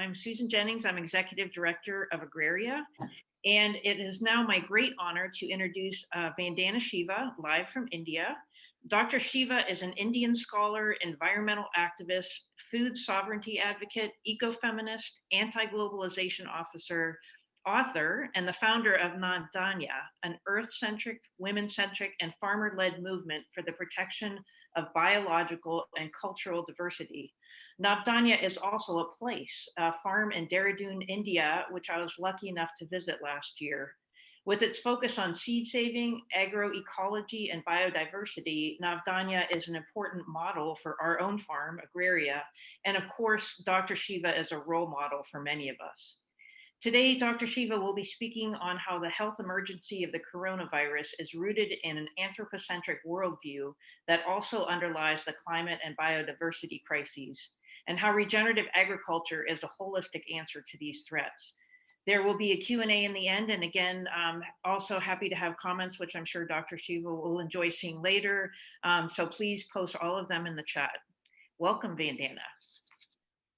I'm Susan Jennings. I'm Executive Director of Agraria. And it is now my great honor to introduce Vandana Shiva, live from India. Dr. Shiva is an Indian scholar, environmental activist, food sovereignty advocate, ecofeminist, anti-globalization officer, author, and the founder of Navdanya, an earth-centric, women-centric, and farmer-led movement for the protection of biological and cultural diversity. Navdanya is also a place, a farm in Degraded, India, which I was lucky enough to visit last year. With its focus on seed saving, agroecology, and biodiversity, Navdanya is an important model for our own farm, Agraria, and of course, Dr. Shiva is a role model for many of us. Today, Dr. Shiva will be speaking on how the health emergency of the coronavirus is rooted in an anthropocentric worldview that also underlies the climate and biodiversity crises, and how regenerative agriculture is a holistic answer to these threats. There will be a Q&A in the end, and again, also happy to have comments, which I'm sure Dr. Shiva will enjoy seeing later, so please post all of them in the chat. Welcome, Vandana.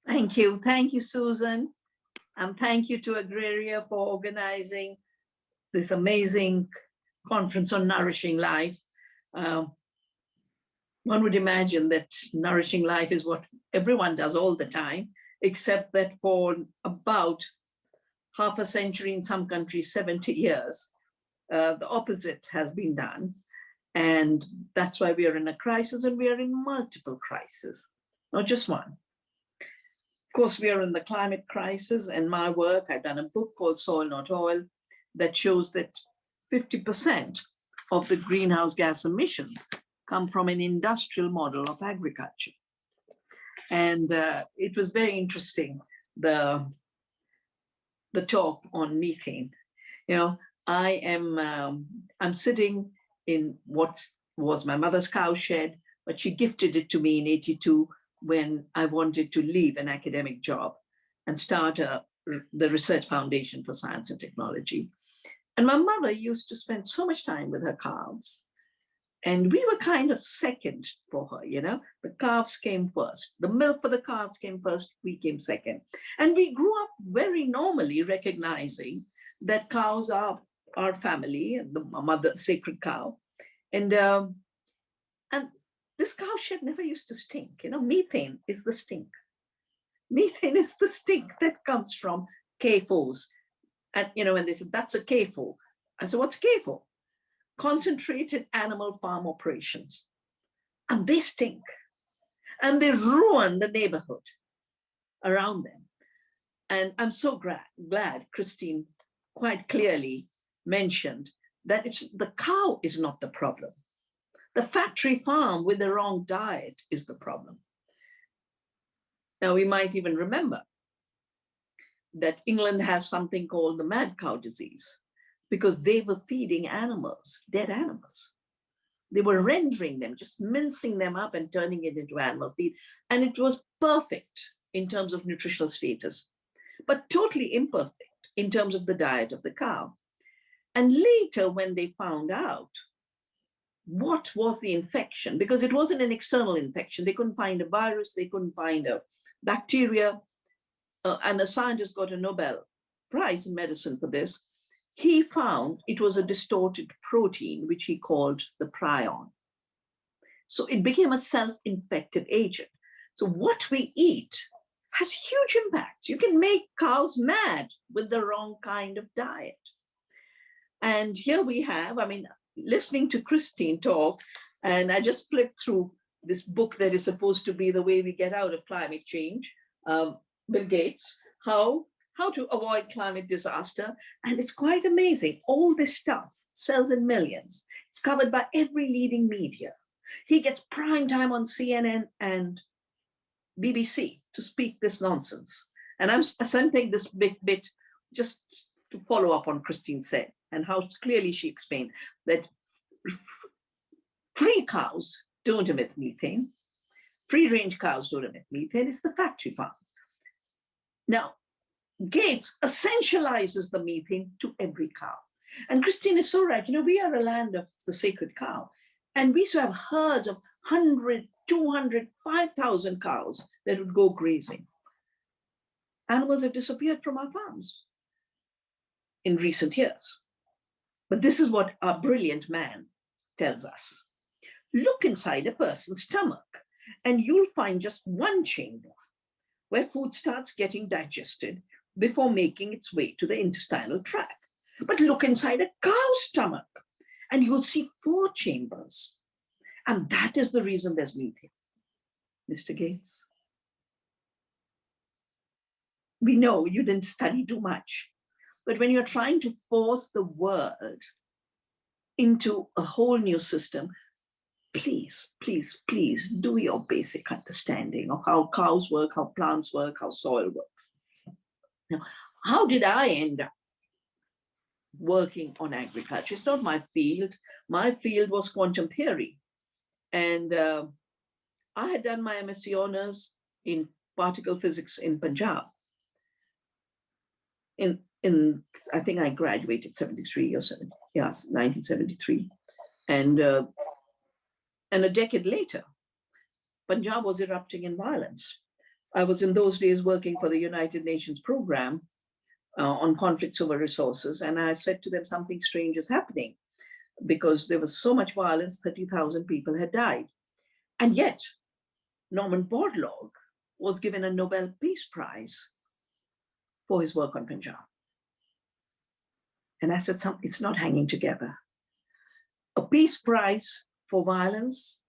Thank you, Susan. And thank you to Agraria for organizing this amazing conference on nourishing life. One would imagine that nourishing life is what everyone does all the time, except that for about half a century, in some countries, 70 years, the opposite has been done. And that's why we are in a crisis, and we are in multiple crises, not just one. Of course, we are in the climate crisis, and my work, I've done a book called Soil Not Oil that shows that 50% of the greenhouse gas emissions come from an industrial model of agriculture. And it was very interesting, the talk on methane. You know, I'm sitting in what was my mother's cow shed, but she gifted it to me in '82 when I wanted to leave an academic job and start the Research Foundation for Science and Technology. And my mother used to spend so much time with her calves. And we were kind of second for her, you know. The calves came first. The milk for the calves came first, we came second. And we grew up very normally recognizing that cows are our family, and the mother, sacred cow. And this cow shed never used to stink. You know, methane is the stink. Methane is the stink that comes from CAFOs. And, you know, when they said, that's a CAFO. I said, what's CAFO? Concentrated animal farm operations. And they stink. And they ruin the neighborhood around them. And I'm so glad Christine quite clearly mentioned that the cow is not the problem. The factory farm with the wrong diet is the problem. Now, we might even remember that England has something called the mad cow disease, because they were feeding animals, dead animals. They were rendering them, just mincing them up and turning it into animal feed. And it was perfect in terms of nutritional status, but totally imperfect in terms of the diet of the cow. And later, when they found out what was the infection, because it wasn't an external infection. They couldn't find a virus, they couldn't find a bacteria, and a scientist got a Nobel Prize in medicine for this. He found it was a distorted protein, which he called the prion. So it became a self-infected agent. So what we eat has huge impacts. You can make cows mad with the wrong kind of diet. And here we have, I mean, listening to Christine talk, and I just flipped through this book that is supposed to be the way we get out of climate change, Bill Gates, how to avoid climate disaster. And it's quite amazing. All this stuff sells in millions. It's covered by every leading media. He gets prime time on CNN and BBC to speak this nonsense. And I'm saying this bit just to follow up on Christine said, and how clearly she explained that free cows don't emit methane. Free-range cows don't emit methane. It's the factory farm. Now, Gates essentializes the methane to every cow. And Christine is so right. You know, we are a land of the sacred cow. And we used to have herds of 100, 200, 5,000 cows that would go grazing. Animals have disappeared from our farms in recent years. But this is what our brilliant man tells us. Look inside a person's stomach, and you'll find just one chamber where food starts getting digested before making its way to the intestinal tract. But look inside a cow's stomach, and you'll see 4 chambers. And that is the reason there's methane. Mr. Gates, we know you didn't study too much, but when you're trying to force the world into a whole new system, please, please, please do your basic understanding of how cows work, how plants work, how soil works. Now, how did I end up working on agriculture? It's not my field. My field was quantum theory. And I had done my MSc honors in particle physics in Punjab. I think I graduated 73 or 70, yes, 1973. And a decade later, Punjab was erupting in violence. I was in those days working for the United Nations program on conflicts over resources. And I said to them, something strange is happening because there was so much violence, 30,000 people had died. And yet, Norman Borlaug was given a Nobel Peace Prize for his work on Punjab. And I said, it's not hanging together. A peace prize for violence,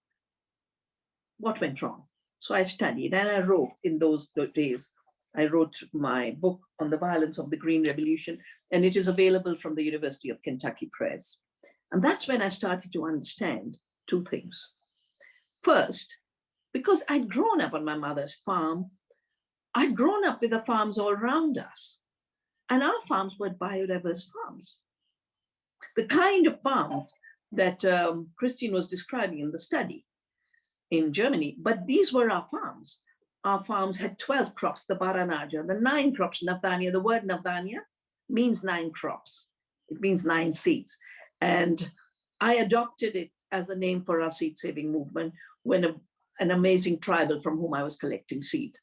what went wrong? So I studied and I wrote in those days, I wrote my book on the violence of the Green Revolution, and it is available from the University of Kentucky Press. And that's when I started to understand 2 things. First, because I'd grown up on my mother's farm, I'd grown up with the farms all around us. And our farms were biodiverse farms. The kind of farms that Christine was describing in the study in Germany, but these were our farms. Our farms had 12 crops, the Baranaja, the 9 crops, Navdanya. The word Navdanya means 9 crops. It means 9 seeds. And I adopted it as a name for our seed-saving movement when an amazing tribal from whom I was collecting seed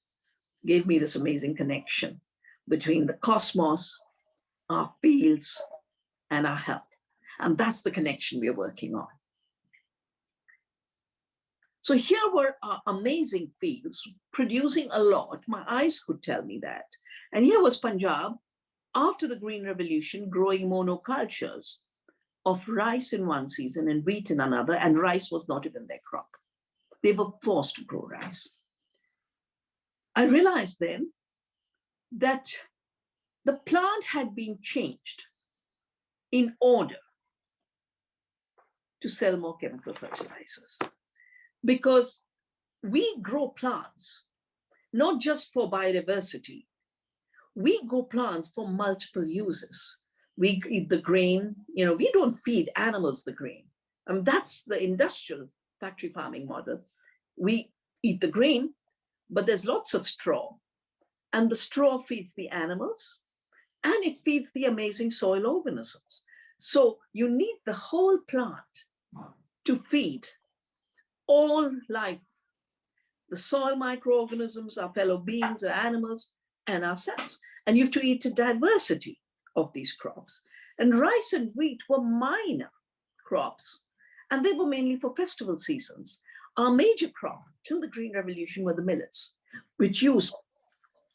gave me this amazing connection between the cosmos, our fields, and our health. And that's the connection we're working on. So here were our amazing fields producing a lot. My eyes could tell me that. And here was Punjab, after the Green Revolution, growing monocultures of rice in one season and wheat in another, and rice was not even their crop. They were forced to grow rice. I realized then that the plant had been changed in order to sell more chemical fertilizers. Because we grow plants, not just for biodiversity, we grow plants for multiple uses. We eat the grain, we don't feed animals the grain. That's the industrial factory farming model. We eat the grain, but there's lots of straw. And the straw feeds the animals, and it feeds the amazing soil organisms. So you need the whole plant to feed all life, the soil microorganisms, our fellow beings, our animals, and ourselves. And you have to eat a diversity of these crops. And rice and wheat were minor crops, and they were mainly for festival seasons. Our major crop till the Green Revolution were the millets, which used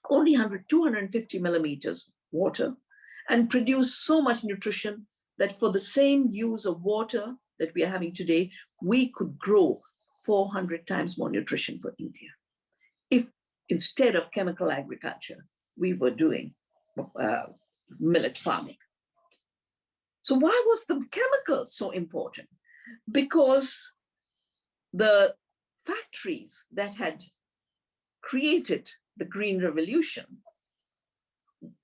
only 250 millimeters of water and produced so much nutrition that for the same use of water that we are having today, we could grow 400 times more nutrition for India. If instead of chemical agriculture, we were doing millet farming. So why was the chemicals so important? Because the factories that had created the Green Revolution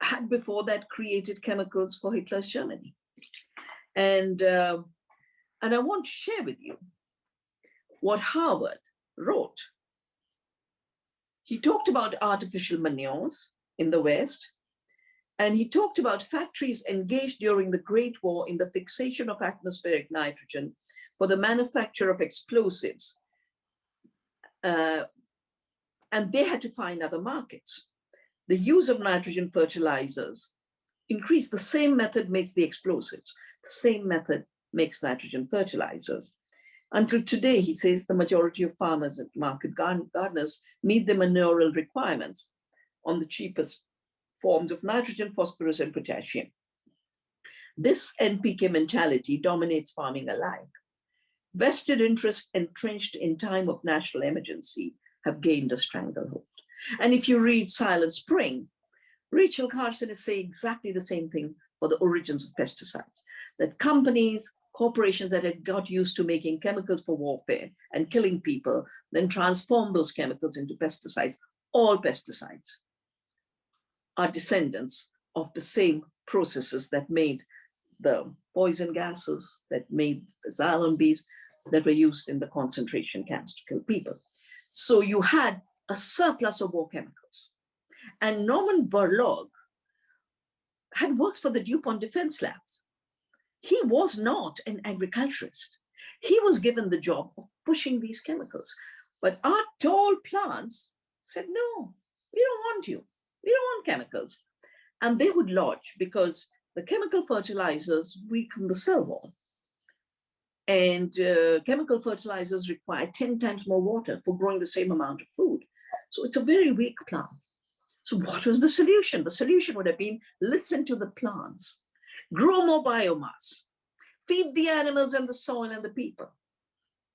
had before that created chemicals for Hitler's Germany. And I want to share with you what Harvard wrote. He talked about artificial manures in the West, and he talked about factories engaged during the Great War in the fixation of atmospheric nitrogen for the manufacture of explosives. And they had to find other markets. the use of nitrogen fertilizers increased. The same method makes the explosives. The same method makes nitrogen fertilizers. Until today, he says, the majority of farmers and market gardeners meet the manurial requirements on the cheapest forms of nitrogen, phosphorus, and potassium. This NPK mentality dominates farming alike. Vested interests entrenched in time of national emergency have gained a stranglehold. And if you read Silent Spring, Rachel Carson is saying exactly the same thing for the origins of pesticides, that companies, corporations that had got used to making chemicals for warfare and killing people, then transform those chemicals into pesticides. All pesticides are descendants of the same processes that made the poison gases, that made the xylem bees that were used in the concentration camps to kill people. So you had a surplus of war chemicals. And Norman Borlaug had worked for the DuPont Defense Labs. He was not an agriculturist. He was given the job of pushing these chemicals. But our tall plants said, no, we don't want you. We don't want chemicals. And they would lodge because the chemical fertilizers weaken the cell wall. And chemical fertilizers require 10 times more water for growing the same amount of food. So it's a very weak plant. So what was the solution? The solution would have been listen to the plants, grow more biomass, feed the animals and the soil and the people.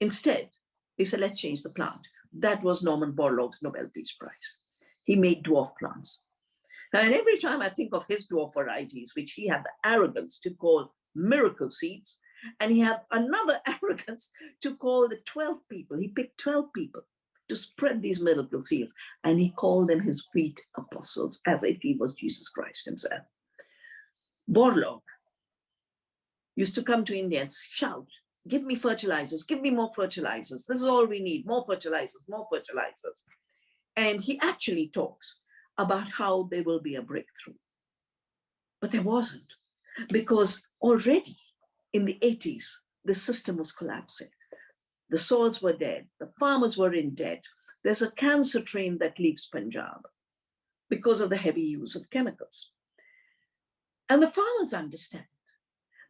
Instead, they said, let's change the plant. That was Norman Borlaug's Nobel Peace Prize. He made dwarf plants. And every time I think of his dwarf varieties, which he had the arrogance to call miracle seeds, and he had another arrogance to call the 12 people. He picked 12 people to spread these miracle seeds, and he called them his wheat apostles, as if he was Jesus Christ himself. Borlaug used to come to India and shout, give me fertilizers, give me more fertilizers. This is all we need, more fertilizers, more fertilizers. And he actually talks about how there will be a breakthrough. But there wasn't, because already in the 80s, the system was collapsing. The soils were dead, the farmers were in debt. There's a cancer train that leaves Punjab because of the heavy use of chemicals. And the farmers understand.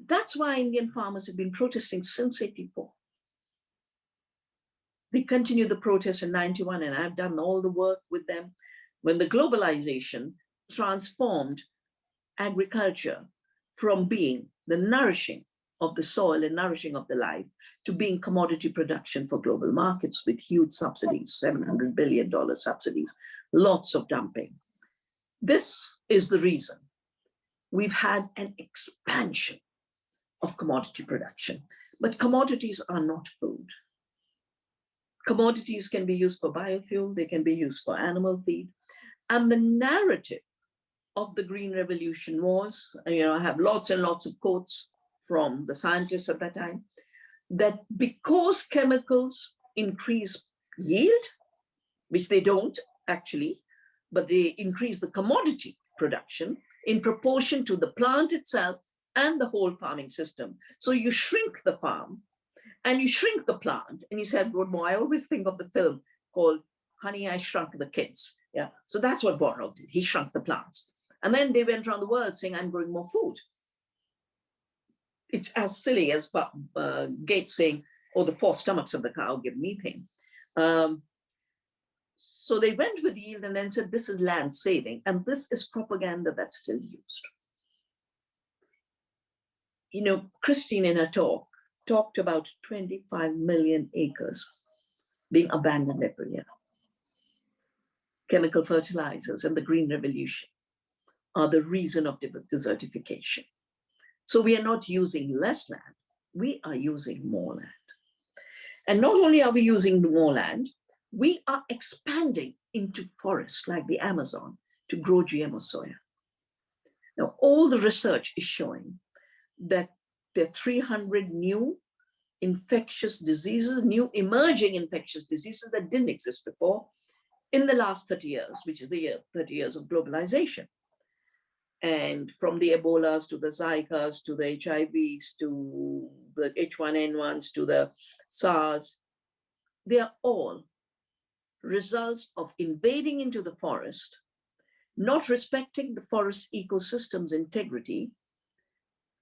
That's why Indian farmers have been protesting since 84. They continued the protest in 91, and I've done all the work with them when the globalization transformed agriculture from being the nourishing of the soil and nourishing of the life to being commodity production for global markets with huge subsidies, $700 billion subsidies, lots of dumping. This is the reason we've had an expansion of commodity production. But commodities are not food. Commodities can be used for biofuel, they can be used for animal feed. And the narrative of the Green Revolution was, I have lots and lots of quotes from the scientists at that time, that because chemicals increase yield, which they don't actually, but they increase the commodity production in proportion to the plant itself and the whole farming system. So you shrink the farm and you shrink the plant, and you said, I always think of the film called Honey, I Shrunk the Kids. Yeah, so that's what Borlaug did. He shrunk the plants. And then they went around the world saying, I'm growing more food. It's as silly as Gates saying, the 4 stomachs of the cow give methane. So they went with yield and then said, this is land saving. And this is propaganda that's still used. Christine in her talk talked about 25 million acres being abandoned every year. Chemical fertilizers and the Green Revolution are the reason of desertification. So we are not using less land, we are using more land. And not only are we using more land, we are expanding into forests like the Amazon to grow GMO soya. Now, all the research is showing that there are 300 new infectious diseases, new emerging infectious diseases that didn't exist before in the last 30 years, which is the 30 years of globalization. And from the Ebolas to the Zikas, to the HIVs, to the H1N1s, to the SARS, they are all results of invading into the forest, not respecting the forest ecosystem's integrity,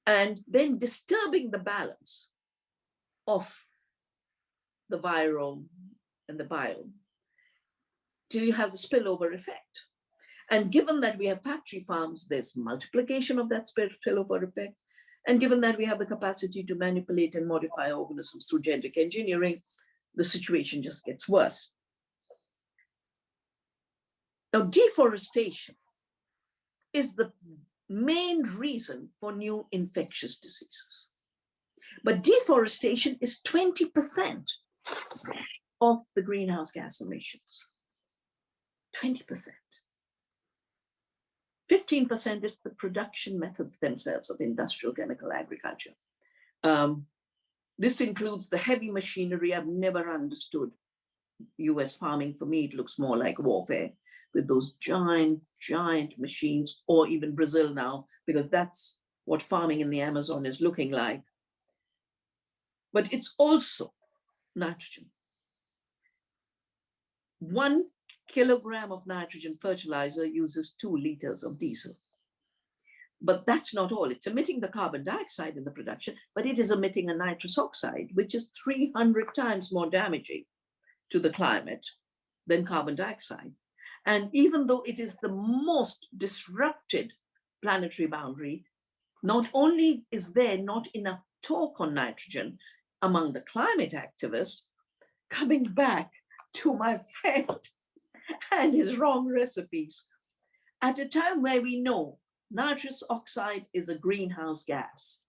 and then disturbing the balance of the virome and the biome till you have the spillover effect. And given that we have factory farms, there's multiplication of that spillover effect. And given that we have the capacity to manipulate and modify organisms through genetic engineering, the situation just gets worse. Now, deforestation is the main reason for new infectious diseases. But deforestation is 20% of the greenhouse gas emissions. 20%. 15% is the production methods themselves of industrial chemical agriculture. This includes the heavy machinery. I've never understood US farming. For me, it looks more like warfare with those giant, giant machines, or even Brazil now, because that's what farming in the Amazon is looking like. But it's also nitrogen. 1 kilogram of nitrogen fertilizer uses 2 liters of diesel. But that's not all. It's emitting the carbon dioxide in the production, but it is emitting a nitrous oxide, which is 300 times more damaging to the climate than carbon dioxide. And even though it is the most disrupted planetary boundary, not only is there not enough talk on nitrogen among the climate activists, coming back to my friend and his wrong recipes, at a time where we know nitrous oxide is a greenhouse gas.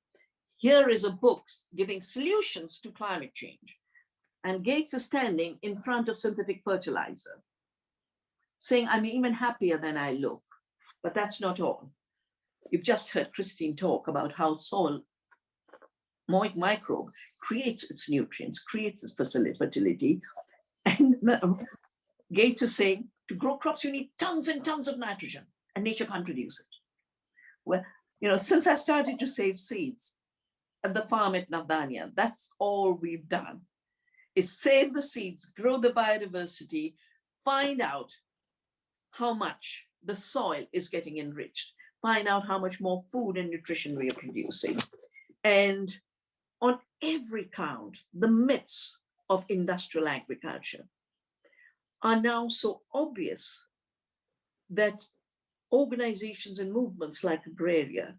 Here is a book giving solutions to climate change. And Gates is standing in front of synthetic fertilizer, saying, I'm even happier than I look. But that's not all. You've just heard Christine talk about how soil microbe creates its nutrients, creates its fertility. And Gates is saying, to grow crops, you need tons and tons of nitrogen, and nature can't produce it. Well, since I started to save seeds at the farm at Navdanya, that's all we've done, is save the seeds, grow the biodiversity, find out how much the soil is getting enriched, find out how much more food and nutrition we are producing. And on every count, the myths of industrial agriculture are now so obvious that organizations and movements like Agraria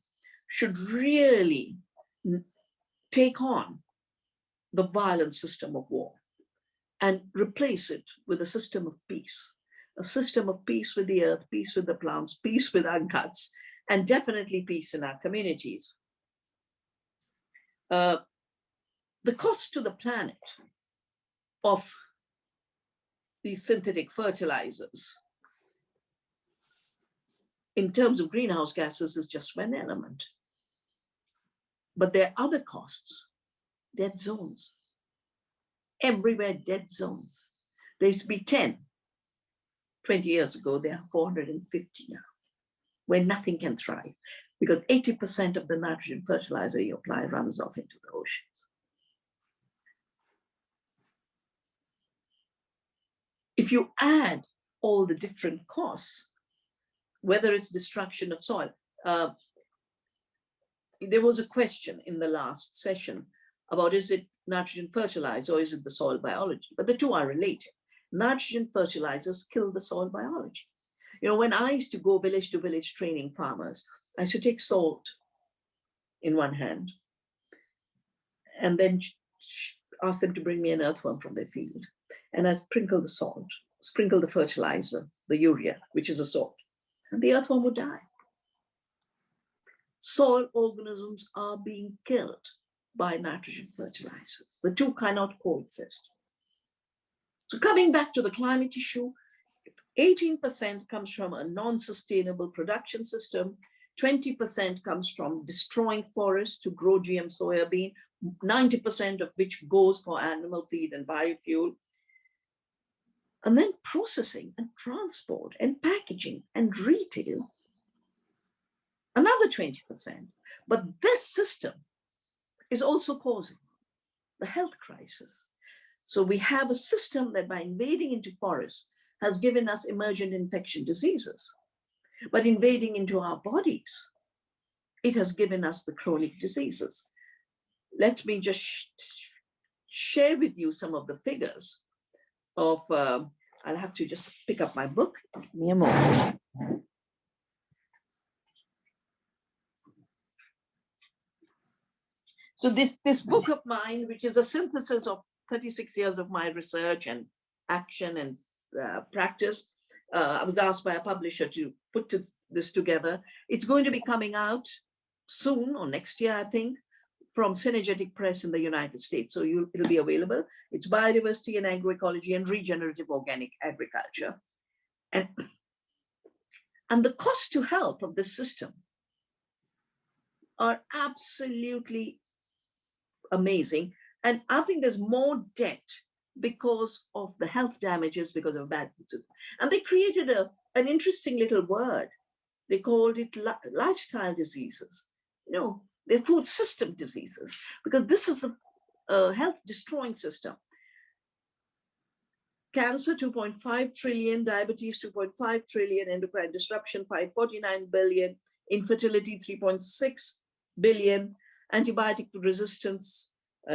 should really take on the violent system of war and replace it with a system of peace with the earth, peace with the plants, peace with our guts, and definitely peace in our communities. The cost to the planet of these synthetic fertilizers in terms of greenhouse gases is just one element. But there are other costs, dead zones. Everywhere, dead zones. There used to be 10. 20 years ago, there are 450 now, where nothing can thrive, because 80% of the nitrogen fertilizer you apply runs off into the oceans. If you add all the different costs, whether it's destruction of soil, there was a question in the last session about, is it nitrogen fertilizer or is it the soil biology? But the two are related. Nitrogen fertilizers kill the soil biology. When I used to go village to village training farmers, I used to take salt in one hand and then ask them to bring me an earthworm from their field. And I sprinkle the salt, sprinkle the fertilizer, the urea, which is a salt, and the earthworm would die. Soil organisms are being killed by nitrogen fertilizers. The two cannot coexist. So coming back to the climate issue, 18% comes from a non-sustainable production system, 20% comes from destroying forests to grow GM soybean, 90% of which goes for animal feed and biofuel. And then processing and transport and packaging and retail, another 20%. But this system is also causing the health crisis. So we have a system that by invading into forests has given us emergent infection diseases. But invading into our bodies, it has given us the chronic diseases. Let me just share with you some of the figures of, I'll have to just pick up my book. Give me a moment. So this book of mine, which is a synthesis of 36 years of my research and action and practice, I was asked by a publisher to put this together. It's going to be coming out soon or next year, I think, from Synergetic Press in the United States. So it'll be available. It's Biodiversity and Agroecology and Regenerative Organic Agriculture. And the cost to health of this system are absolutely amazing. And I think there's more debt because of the health damages, because of bad food system. And they created an interesting little word. They called it lifestyle diseases. You know, they're food system diseases, because this is a health destroying system. Cancer, 2.5 trillion, diabetes, 2.5 trillion, endocrine disruption, 549 billion, infertility, 3.6 billion, antibiotic resistance,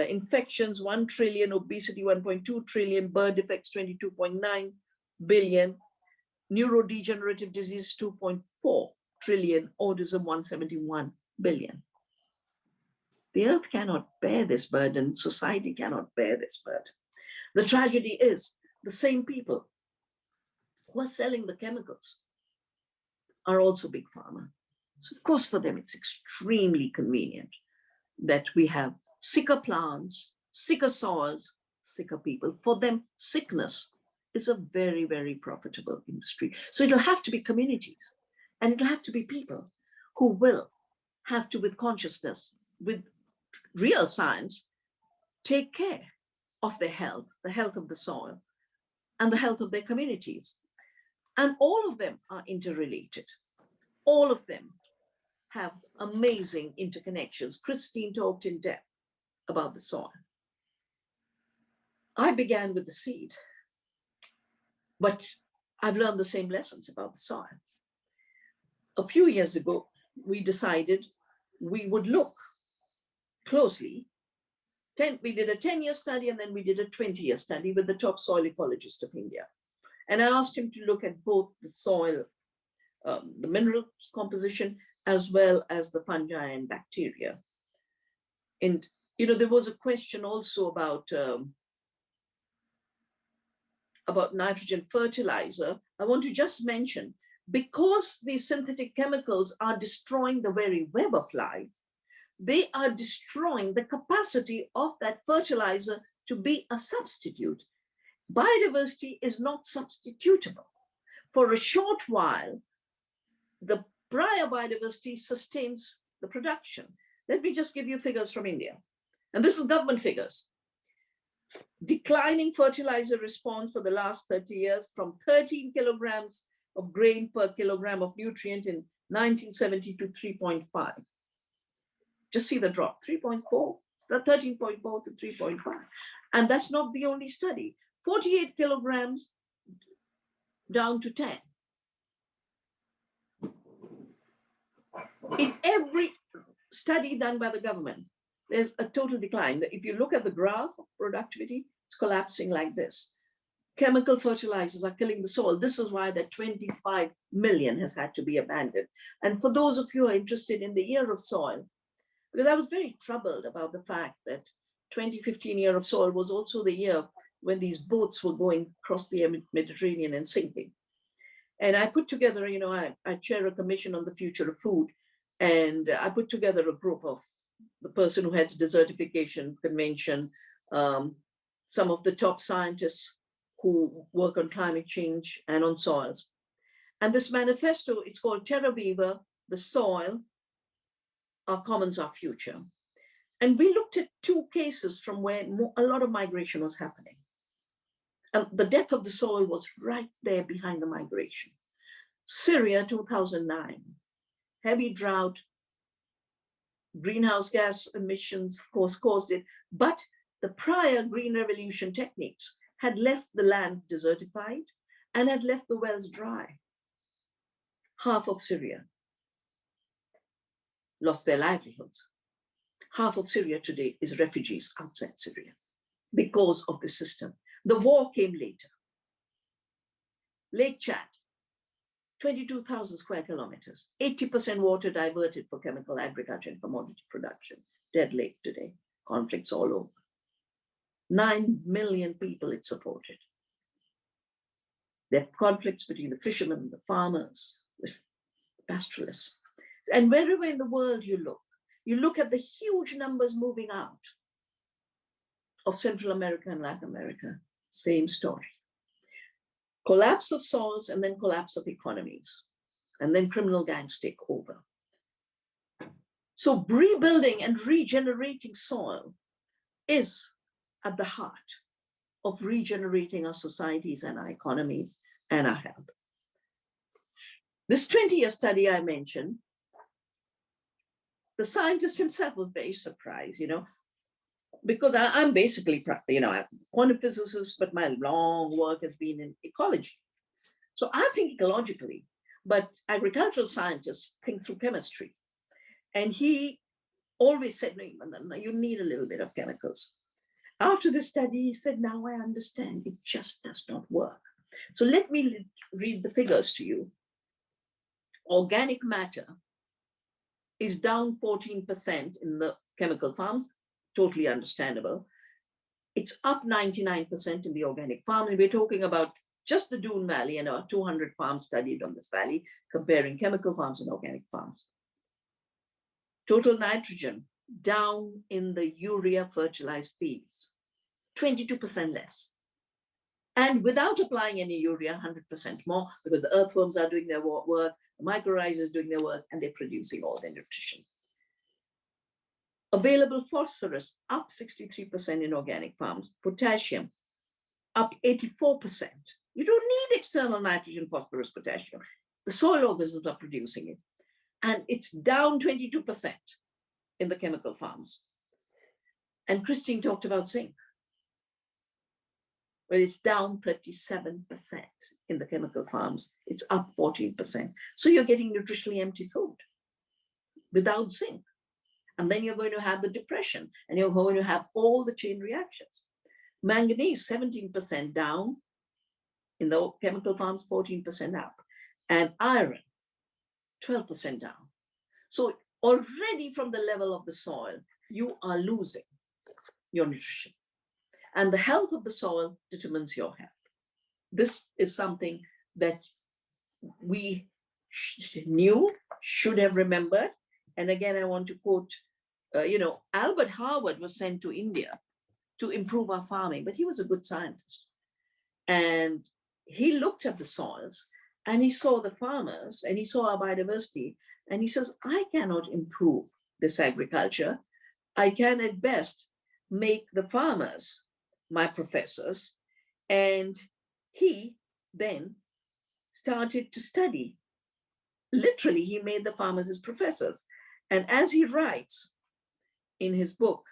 infections, 1 trillion, obesity, 1.2 trillion, birth defects, 22.9 billion, neurodegenerative disease, 2.4 trillion, autism, 171 billion. The earth cannot bear this burden. Society cannot bear this burden. The tragedy is the same people who are selling the chemicals are also big pharma. So of course, for them, it's extremely convenient that we have sicker plants, sicker soils, sicker people. For them, sickness is a very, very profitable industry. So it'll have to be communities, and it'll have to be people who will have to, with consciousness, with real science, take care of their health, the health of the soil, and the health of their communities. And all of them are interrelated. All of them have amazing interconnections. Christine talked in depth about the soil. I began with the seed, but I've learned the same lessons about the soil. A few years ago, we decided we would look closely. We did a 10-year study, and then we did a 20-year study with the top soil ecologist of India. And I asked him to look at both the soil, the mineral composition, as well as the fungi and bacteria. And, you know, there was a question also about nitrogen fertilizer. I want to just mention, because these synthetic chemicals are destroying the very web of life, they are destroying the capacity of that fertilizer to be a substitute. Biodiversity is not substitutable. For a short while, the prior biodiversity sustains the production. Let me just give you figures from India. And this is government figures. Declining fertilizer response for the last 30 years, from 13 kilograms of grain per kilogram of nutrient in 1970 to 3.5. Just see the drop, 3.4, the 13.4 to 3.5. And that's not the only study. 48 kilograms down to 10. In every study done by the government, there's a total decline. If you look at the graph of productivity, it's collapsing like this. Chemical fertilizers are killing the soil. This is why that 25 million has had to be abandoned. And for those of you who are interested in the year of soil, because I was very troubled about the fact that 2015 year of soil was also the year when these boats were going across the Mediterranean and sinking. And I put together, you know, I chair a commission on the future of food, and I put together a group of the person who heads desertification convention, some of the top scientists who work on climate change and on soils. And this manifesto, it's called Terra Viva, the soil, our commons, our future. And we looked at two cases from where a lot of migration was happening. And the death of the soil was right there behind the migration. Syria, 2009, heavy drought, greenhouse gas emissions, of course, caused it. But the prior green revolution techniques had left the land desertified and had left the wells dry. Half of Syria lost their livelihoods. Half of Syria today is refugees outside Syria because of the system. The war came later. Lake Chad, 22,000 square kilometers, 80% water diverted for chemical agriculture and commodity production. Dead lake today, conflicts all over. 9 million people it supported. There are conflicts between the fishermen, the farmers, the pastoralists. And wherever in the world you look at the huge numbers moving out of Central America and Latin America, same story. Collapse of soils and then collapse of economies, and then criminal gangs take over. So rebuilding and regenerating soil is at the heart of regenerating our societies and our economies and our health. This 20-year study I mentioned, the scientist himself was very surprised, because I'm basically, I'm a quantum physicist, but my long work has been in ecology. So I think ecologically, but agricultural scientists think through chemistry. And he always said, no, you need a little bit of chemicals. After the study, he said, now I understand, it just does not work. So let me read the figures to you. Organic matter is down 14% in the chemical farms, totally understandable. It's up 99% in the organic farm. And we're talking about just the Doon Valley, and our 200 farms studied on this valley, comparing chemical farms and organic farms. Total nitrogen down in the urea fertilized fields, 22% less. And without applying any urea, 100% more, because the earthworms are doing their work, the mycorrhizas doing their work, and they're producing all their nutrition. Available phosphorus up 63% in organic farms, potassium up 84%. You don't need external nitrogen, phosphorus, potassium. The soil organisms are producing it. And it's down 22% in the chemical farms. And Christine talked about zinc. Well, it's down 37% in the chemical farms. It's up 14%. So you're getting nutritionally empty food without zinc. And then you're going to have the depression, and you're going to have all the chain reactions. Manganese, 17% down in the chemical farms, 14% up. And iron, 12% down. So already from the level of the soil, you are losing your nutrition. And the health of the soil determines your health. This is something that we knew, should have remembered. And again, I want to quote, Albert Harvard was sent to India to improve our farming, but he was a good scientist. And he looked at the soils and he saw the farmers and he saw our biodiversity. And he says, I cannot improve this agriculture. I can at best make the farmers my professors. And he then started to study. Literally, he made the farmers his professors. And as he writes in his book,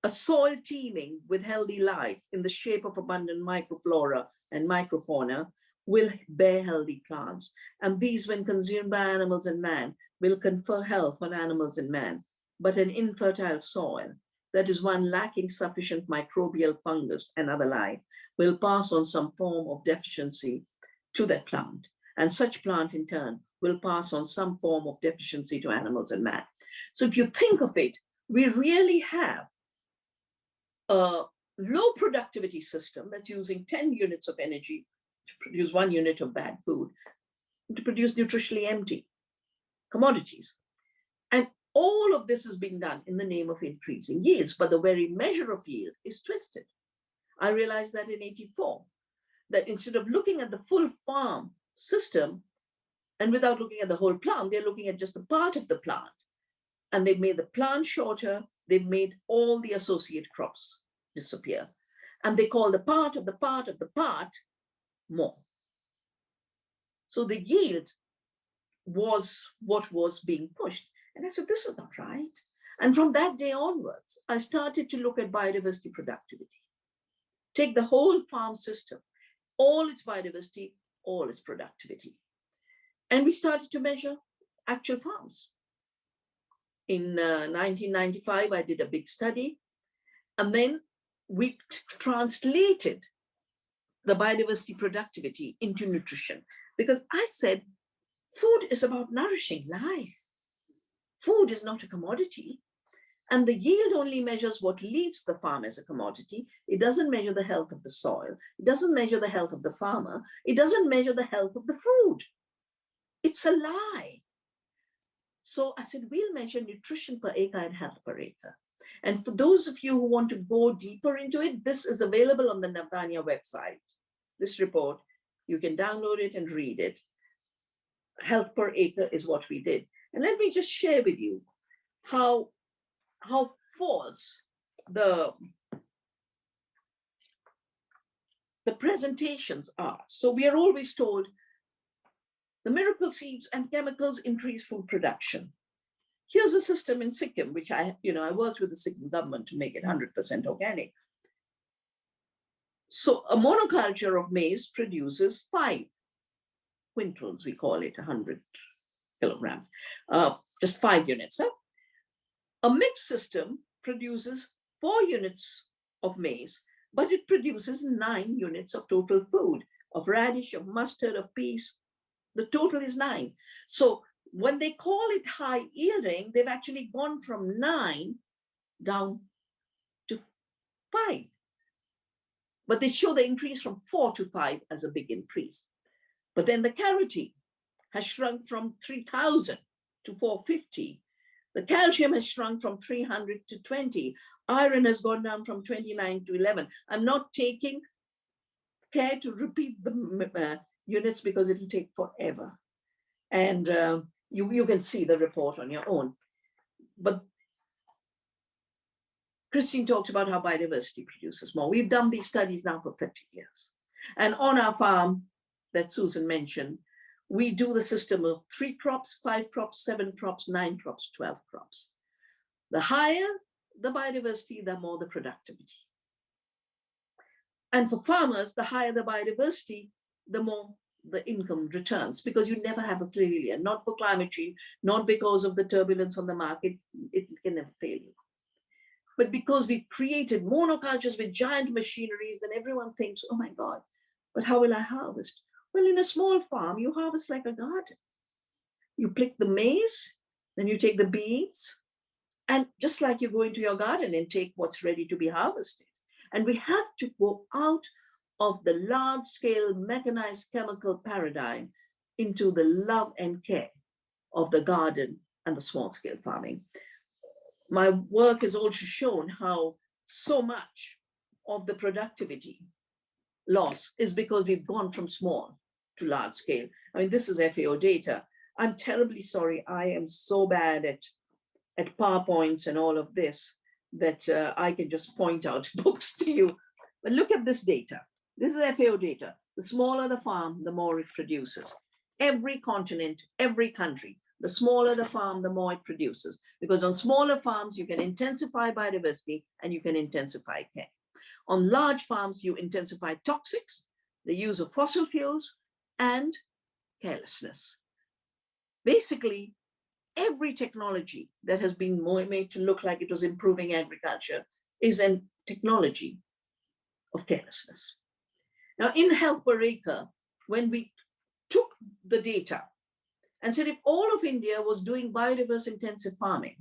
a soil teeming with healthy life in the shape of abundant microflora and microfauna will bear healthy plants. And these, when consumed by animals and man, will confer health on animals and man. But an infertile soil, that is one lacking sufficient microbial fungus and other life, will pass on some form of deficiency to that plant. And such plant in turn will pass on some form of deficiency to animals and man. So if you think of it, we really have a low productivity system that's using 10 units of energy to produce 1 unit of bad food, to produce nutritionally empty commodities. And all of this is being done in the name of increasing yields, but the very measure of yield is twisted. I realized that in '84, that instead of looking at the full farm system, and without looking at the whole plant, they're looking at just a part of the plant. And they've made the plant shorter, they've made all the associate crops disappear. And they call the part of the part of the part more. So the yield was what was being pushed. And I said, this is not right. And from that day onwards, I started to look at biodiversity productivity. Take the whole farm system, all its biodiversity, all its productivity. And we started to measure actual farms. In 1995, I did a big study, and then we translated the biodiversity productivity into nutrition, because I said, food is about nourishing life. Food is not a commodity. And the yield only measures what leaves the farm as a commodity. It doesn't measure the health of the soil. It doesn't measure the health of the farmer. It doesn't measure the health of the food. It's a lie. So I said, we'll measure nutrition per acre and health per acre. And for those of you who want to go deeper into it, this is available on the Navdanya website. This report, you can download it and read it. Health per acre is what we did. And let me just share with you how false the presentations are. So we are always told the miracle seeds and chemicals increase food production. Here's a system in Sikkim, which I worked with the Sikkim government to make it 100% organic. So a monoculture of maize produces 5 quintals, we call it 100 kilograms, just 5 units. Huh? A mixed system produces 4 units of maize, but it produces 9 units of total food, of radish, of mustard, of peas. The total is 9. So when they call it high yielding, they've actually gone from 9 down to 5. But they show the increase from 4 to 5 as a big increase. But then the carotene has shrunk from 3,000 to 450. The calcium has shrunk from 300 to 20. Iron has gone down from 29 to 11. I'm not taking care to repeat the units because it'll take forever. And you can see the report on your own. But Christine talked about how biodiversity produces more. We've done these studies now for 30 years. And on our farm that Susan mentioned, we do the system of 3 crops, 5 crops, 7 crops, 9 crops, 12 crops. The higher the biodiversity, the more the productivity. And for farmers, the higher the biodiversity, the more the income returns, because you never have a failure, not for climate change, not because of the turbulence on the market, it can never fail you. But because we created monocultures with giant machineries, and everyone thinks, oh my God, but how will I harvest? Well, in a small farm, you harvest like a garden. You pick the maize, then you take the beans, and just like you go into your garden and take what's ready to be harvested. And we have to go out of the large-scale mechanized chemical paradigm into the love and care of the garden and the small-scale farming. My work has also shown how so much of the productivity loss is because we've gone from small to large scale. I mean, this is FAO data. I'm terribly sorry. I am so bad at PowerPoints and all of this that I can just point out books to you. But look at this data. This is FAO data. The smaller the farm, the more it produces. Every continent, every country, the smaller the farm, the more it produces. Because on smaller farms, you can intensify biodiversity and you can intensify care. On large farms, you intensify toxics, the use of fossil fuels, and carelessness. Basically, every technology that has been made to look like it was improving agriculture is a technology of carelessness. Now, in health per acre, when we took the data and said if all of India was doing biodiverse intensive farming,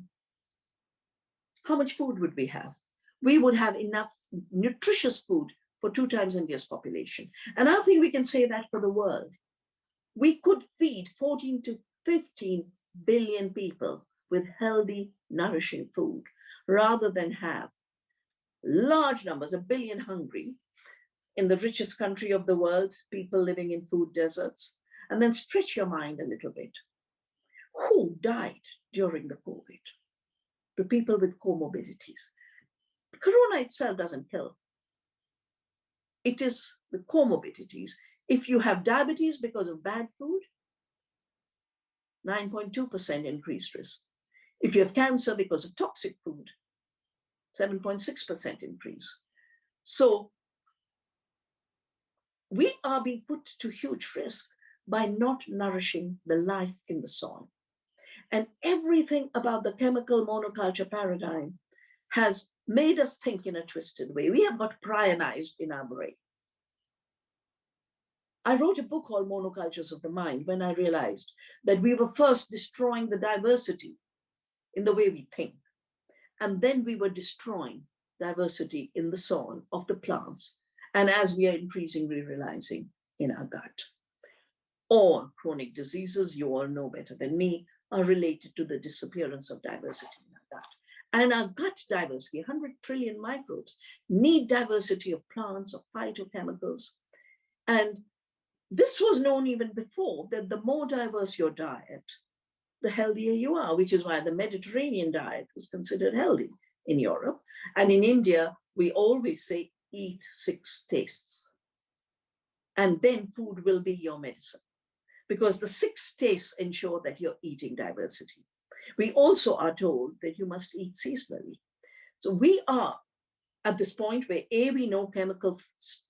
how much food would we have? We would have enough nutritious food for 2 times India's population. And I think we can say that for the world. We could feed 14 to 15 billion people with healthy, nourishing food, rather than have large numbers, 1 billion hungry, in the richest country of the world, people living in food deserts. And then stretch your mind a little bit. Who died during the COVID? The people with comorbidities. Corona itself doesn't kill. It is the comorbidities. If you have diabetes because of bad food, 9.2% increased risk. If you have cancer because of toxic food, 7.6% increase. So we are being put to huge risk by not nourishing the life in the soil. And everything about the chemical monoculture paradigm has made us think in a twisted way. We have got prionized in our brain. I wrote a book called Monocultures of the Mind when I realized that we were first destroying the diversity in the way we think. And then we were destroying diversity in the soil of the plants. And as we are increasingly realizing in our gut. All chronic diseases, you all know better than me, are related to the disappearance of diversity in our gut. And our gut diversity, 100 trillion microbes, need diversity of plants, of phytochemicals. And this was known even before, that the more diverse your diet, the healthier you are, which is why the Mediterranean diet was considered healthy in Europe. And in India, we always say, eat 6 tastes. And then food will be your medicine, because the 6 tastes ensure that you're eating diversity. We also are told that you must eat seasonally. So we are at this point where we know chemical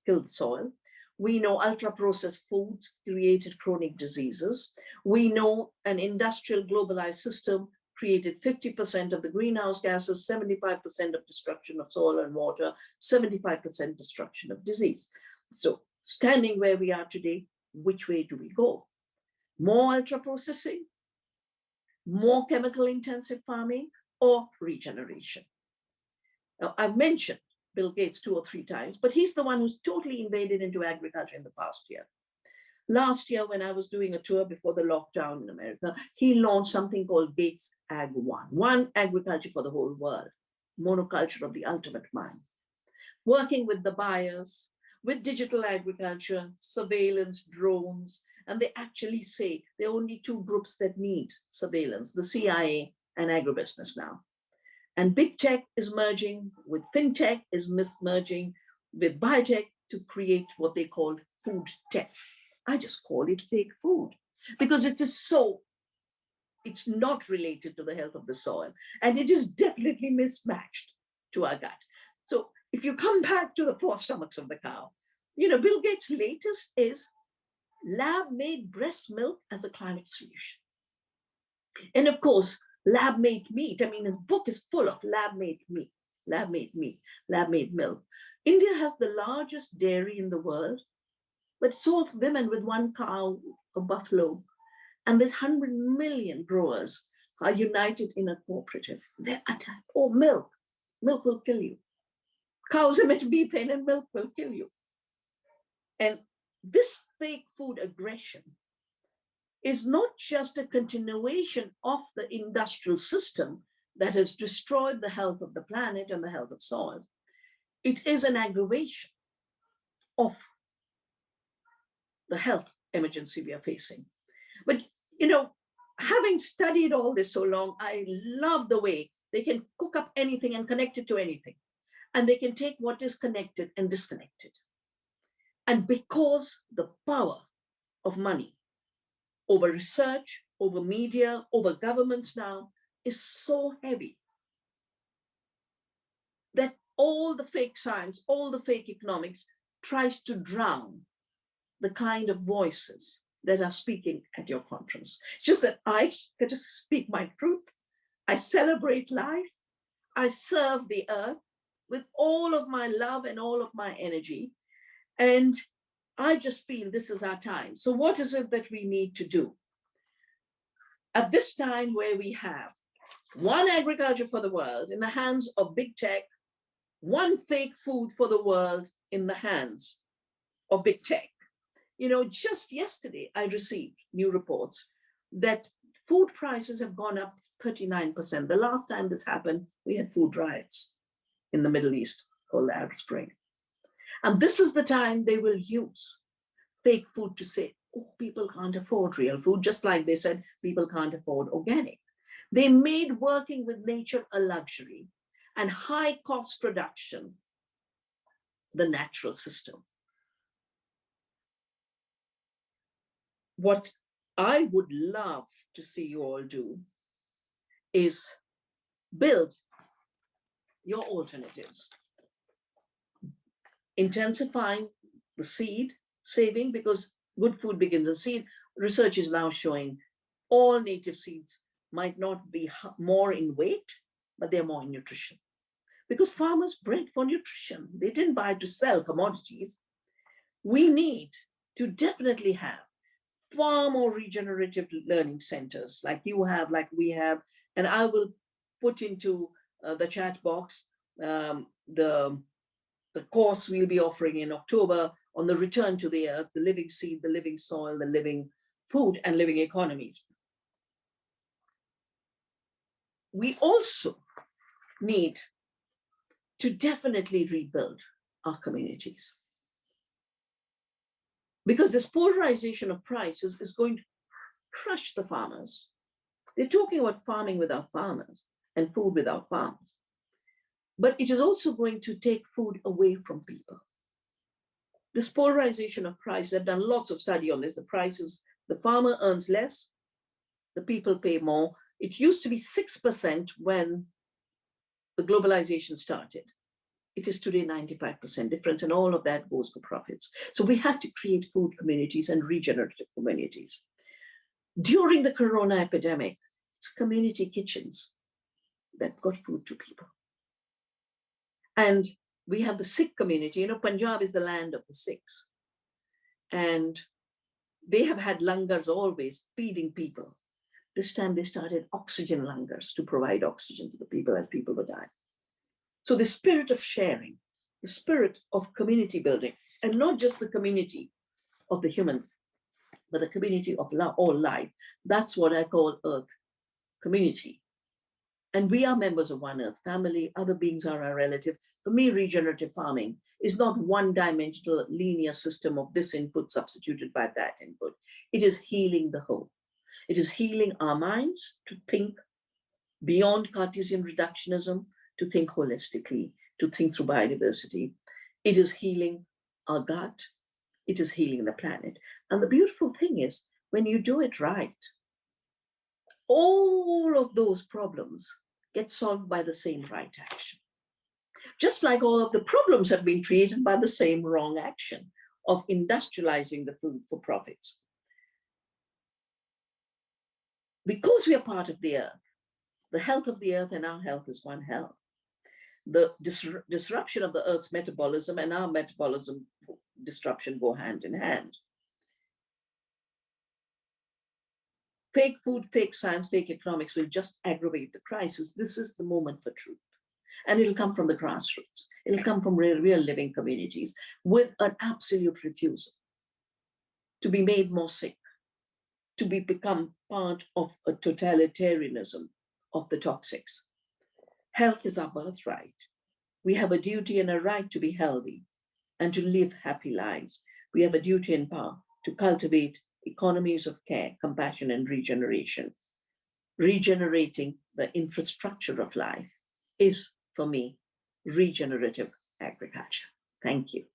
killed soil, we know ultra-processed foods created chronic diseases, we know an industrial globalized system created 50% of the greenhouse gases, 75% of destruction of soil and water, 75% destruction of disease. So standing where we are today, which way do we go? More ultra-processing, more chemical-intensive farming, or regeneration? Now, I've mentioned Bill Gates 2 or 3 times, but he's the one who's totally invaded into agriculture in the past year. Last year, when I was doing a tour before the lockdown in America, he launched something called Gates Ag One agriculture for the whole world, monoculture of the ultimate mind. Working with the buyers, with digital agriculture, surveillance, drones, and they actually say there are only 2 groups that need surveillance, the CIA and agribusiness now. And big tech is merging with fintech, is merging with biotech to create what they call food tech. I just call it fake food because it is so, it's not related to the health of the soil, and it is definitely mismatched to our gut. So if you come back to the 4 stomachs of the cow, Bill Gates' latest is lab-made breast milk as a climate solution. And of course, lab-made meat. I mean, his book is full of lab-made meat, lab-made meat, lab-made milk. India has the largest dairy in the world, but so have women with 1 cow, a buffalo. And there's 100 million growers are united in a cooperative. They're attacked. Oh, milk. Milk will kill you. Cows emit methane and milk will kill you. And this fake food aggression is not just a continuation of the industrial system that has destroyed the health of the planet and the health of soil. It is an aggravation of the health emergency we are facing. But, having studied all this so long, I love the way they can cook up anything and connect it to anything. And they can take what is connected and disconnect it. And because the power of money over research, over media, over governments now is so heavy that all the fake science, all the fake economics tries to drown the kind of voices that are speaking at your conference. Just that I get to speak my truth. I celebrate life. I serve the earth with all of my love and all of my energy. And I just feel this is our time. So what is it that we need to do? At this time where we have 1 agriculture for the world in the hands of big tech, 1 fake food for the world in the hands of big tech. Just yesterday, I received new reports that food prices have gone up 39%. The last time this happened, we had food riots in the Middle East called the Arab Spring. And this is the time they will use fake food to say, oh, people can't afford real food, just like they said people can't afford organic. They made working with nature a luxury and high cost production the natural system. What I would love to see you all do is build your alternatives, intensifying the seed saving, because good food begins in seed. research is now showing all native seeds might not be more in weight, but they're more in nutrition. Because farmers bred for nutrition. They didn't buy to sell commodities. We need to definitely have far more regenerative learning centers like you have, like we have. And I will put into the chat box the course we'll be offering in October on the return to the earth, the living seed, the living soil, the living food, and living economies. We also need to definitely rebuild our communities. Because this polarization of prices is going to crush the farmers. They're talking about farming without farmers and food without farmers. But it is also going to take food away from people. This polarization of price, I've done lots of study on this. The prices, the farmer earns less, the people pay more. It used to be 6% when the globalization started. It is today 95% difference, and all of that goes for profits. So we have to create food communities and regenerative communities. During the corona epidemic, it's community kitchens that got food to people. And we have the Sikh community. You know, Punjab is the land of the Sikhs. And they have had langars always feeding people. This time they started oxygen langars to provide oxygen to the people as people were dying. So the spirit of sharing, the spirit of community building, and not just the community of the humans, but the community of all life. That's what I call Earth community. And we are members of one Earth family. Other beings are our relative. For me, regenerative farming is not one-dimensional linear system of this input substituted by that input. It is healing the whole. It is healing our minds to think beyond Cartesian reductionism, to think holistically, to think through biodiversity. It is healing our gut. It is healing the planet. And the beautiful thing is, when you do it right, all of those problems get solved by the same right action. Just like all of the problems have been created by the same wrong action of industrializing the food for profits. Because we are part of the earth, the health of the earth and our health is one health. The disruption of the earth's metabolism and our metabolism disruption go hand in hand. Fake food, fake science, fake economics will just aggravate the crisis. This is the moment for truth. And it'll come from the grassroots. It'll come from real living communities with an absolute refusal to be made more sick, to become part of a totalitarianism of the toxics. Health is our birthright. We have a duty and a right to be healthy and to live happy lives. We have a duty and power to cultivate economies of care, compassion, and regeneration. Regenerating the infrastructure of life is, for me, regenerative agriculture. Thank you.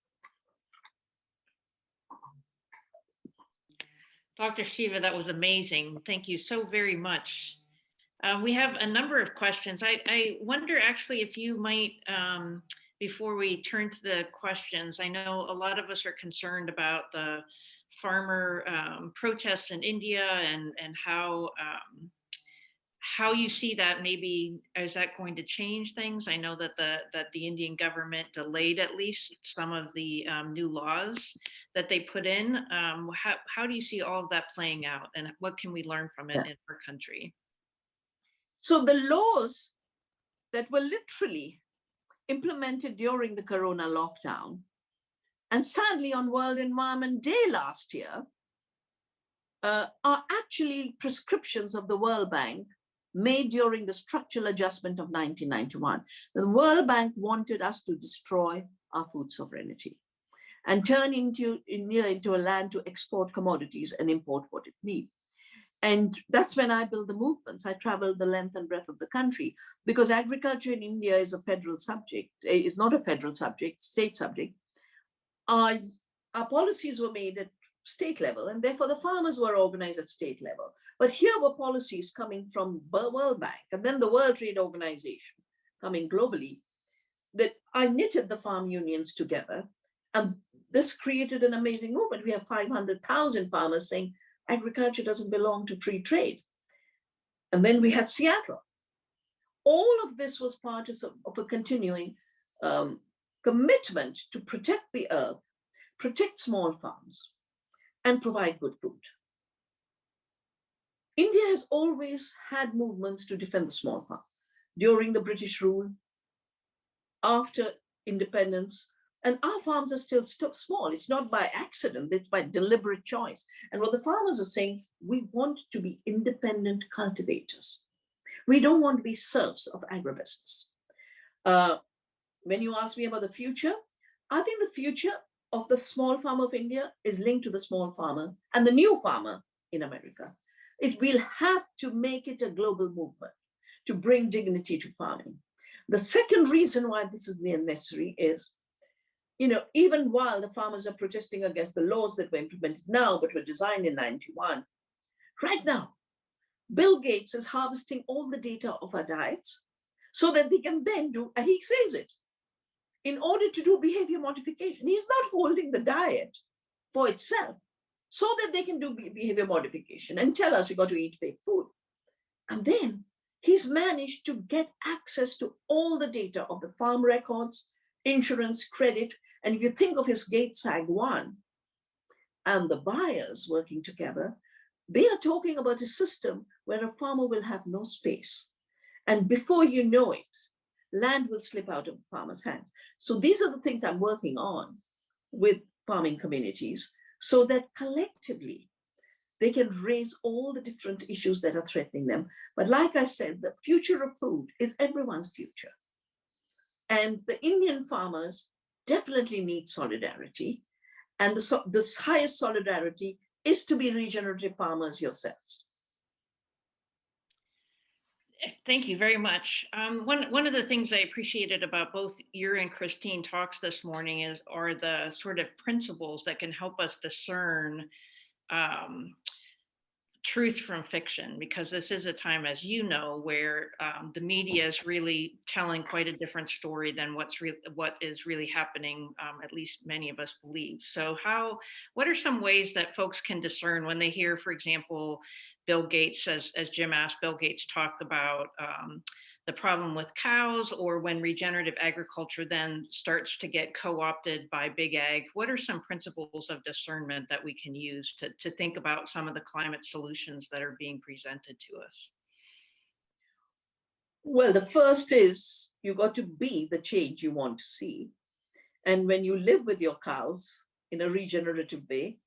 Dr. Shiva, that was amazing. Thank you so very much. We have a number of questions. I wonder actually if you might, before we turn to the questions, I know a lot of us are concerned about the farmer protests in India and how you see that. Maybe is that going to change things? I know that the Indian government delayed at least some of the new laws that they put in. How do you see all of that playing out, and what can we learn from it in our country? So the laws that were literally implemented during the Corona lockdown, and sadly on World Environment Day last year, are actually prescriptions of the World Bank made during the structural adjustment of 1991. The World Bank wanted us to destroy our food sovereignty and turn into a land to export commodities and import what it needs. And that's when I built the movements. I traveled the length and breadth of the country because agriculture in India is a federal subject. It's not a federal subject, state subject. Our policies were made at state level, and therefore the farmers were organized at state level. But here were policies coming from the World Bank and then the World Trade Organization coming globally, that I knitted the farm unions together. And this created an amazing movement. We have 500,000 farmers saying, agriculture doesn't belong to free trade. And then we had Seattle. All of this was part of a continuing commitment to protect the earth, protect small farms, and provide good food. India has always had movements to defend the small farm. During the British rule, after independence, and our farms are still small. It's not by accident, it's by deliberate choice. And what the farmers are saying, we want to be independent cultivators. We don't want to be serfs of agribusiness. When you ask me about the future, I think the future of the small farmer of India is linked to the small farmer and the new farmer in America. It will have to make it a global movement to bring dignity to farming. The second reason why this is necessary is, even while the farmers are protesting against the laws that were implemented now, but were designed in 91, right now, Bill Gates is harvesting all the data of our diets so that they can then do, and he says it, in order to do behavior modification. He's not holding the diet for itself so that they can do behavior modification and tell us we got to eat fake food. And then he's managed to get access to all the data of the farm records, insurance, credit. And if you think of his GATE-SAG-1 and the buyers working together, they are talking about a system where a farmer will have no space. And before you know it, land will slip out of the farmer's hands. So these are the things I'm working on with farming communities so that collectively they can raise all the different issues that are threatening them. But like I said, the future of food is everyone's future. And the Indian farmers definitely need solidarity. And the highest solidarity is to be regenerative farmers yourselves. Thank you very much. One of the things I appreciated about both your and Christine talks this morning are the sort of principles that can help us discern truth from fiction, because this is a time, as you know, where the media is really telling quite a different story than what is really happening, at least many of us believe. So what are some ways that folks can discern when they hear, for example, Bill Gates, as Jim asked, Bill Gates talked about the problem with cows, or when regenerative agriculture then starts to get co-opted by big ag? What are some principles of discernment that we can use to think about some of the climate solutions that are being presented to us? Well, the first is you got to be the change you want to see. And when you live with your cows in a regenerative way,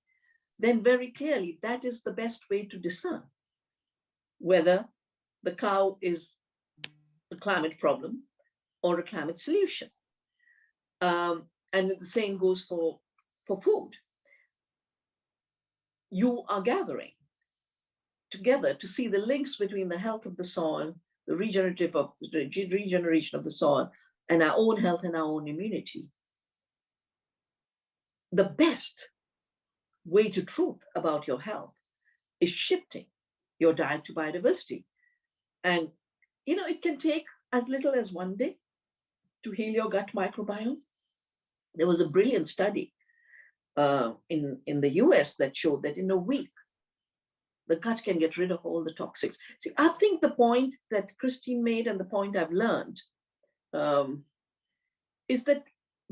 then very clearly that is the best way to discern whether the cow is a climate problem or a climate solution. And the same goes for food. You are gathering together to see the links between the health of the soil, the regeneration of the soil, and our own health and our own immunity. The best way to truth about your health is shifting your diet to biodiversity. And it can take as little as one day to heal your gut microbiome. There was a brilliant study in the US that showed that in a week, the gut can get rid of all the toxics. See, I think the point that Christine made and the point I've learned is that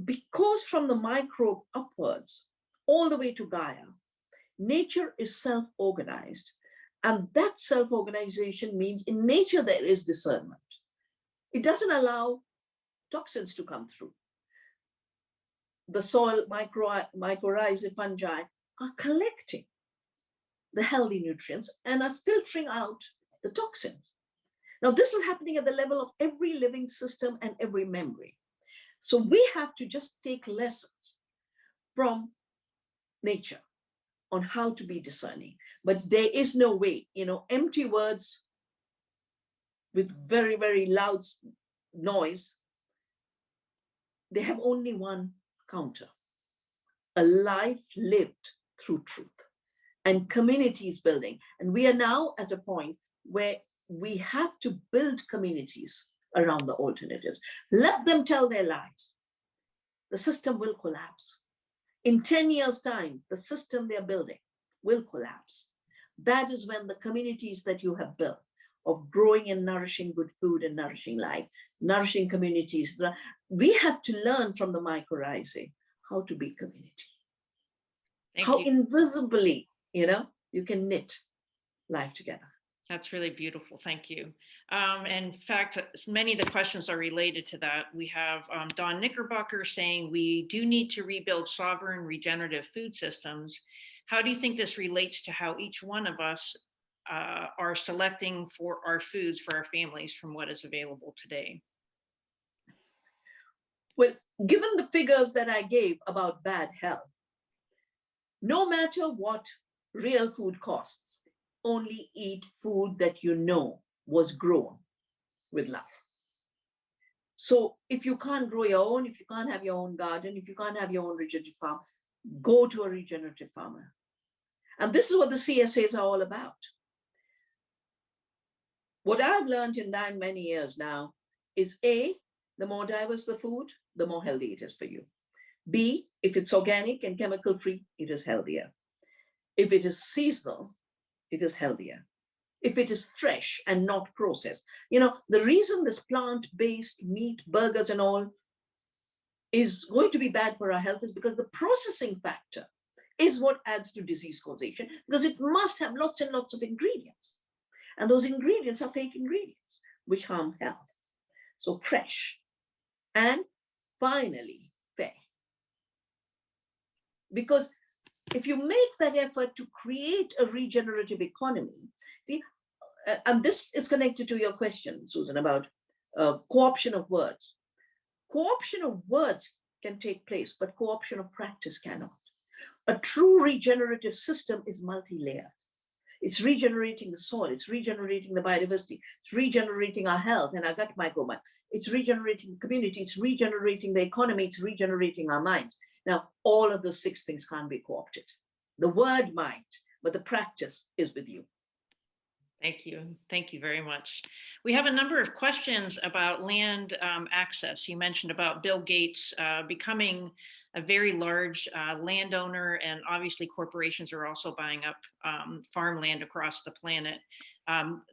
because from the microbe upwards, all the way to Gaia, nature is self-organized. And that self-organization means in nature there is discernment. It doesn't allow toxins to come through. The soil mycorrhizae, fungi are collecting the healthy nutrients and are filtering out the toxins. Now, this is happening at the level of every living system and every memory. So we have to just take lessons from nature on how to be discerning. But there is no way, empty words with very, very loud noise, they have only one counter: a life lived through truth and communities building. And we are now at a point where we have to build communities around the alternatives. Let them tell their lies. The system will collapse. In 10 years' time, the system they're building will collapse. that is when the communities that you have built of growing and nourishing good food and nourishing life, nourishing communities, we have to learn from the mycorrhizae how to be community. How invisibly, you can knit life together. That's really beautiful. Thank you. In fact, many of the questions are related to that. We have Don Knickerbocker saying we do need to rebuild sovereign regenerative food systems. How do you think this relates to how each one of us are selecting for our foods for our families from what is available today? Well, given the figures that I gave about bad health, no matter what real food costs, only eat food that you know was grown with love. So if you can't grow your own, if you can't have your own garden, if you can't have your own regenerative farm, go to a regenerative farmer. And this is what the CSAs are all about. What I've learned in that many years now is A, the more diverse the food, the more healthy it is for you. B, if it's organic and chemical free, it is healthier. If it is seasonal, it is healthier. If it is fresh and not processed. The reason this plant-based meat, burgers and all is going to be bad for our health is because the processing factor is what adds to disease causation, because it must have lots and lots of ingredients. And those ingredients are fake ingredients, which harm health. So fresh. And finally, fair. Because if you make that effort to create a regenerative economy, see, and this is connected to your question, Susan, about co-option of words. Co-option of words can take place, but co-option of practice cannot. A true regenerative system is multi-layered. It's regenerating the soil, it's regenerating the biodiversity, it's regenerating our health and our gut microbiome, it's regenerating the community, it's regenerating the economy, it's regenerating our minds. Now, all of those 6 things can't be co-opted. The word might, but the practice is with you. Thank you. Thank you very much. We have a number of questions about land access. You mentioned about Bill Gates becoming a very large landowner, and obviously corporations are also buying up farmland across the planet.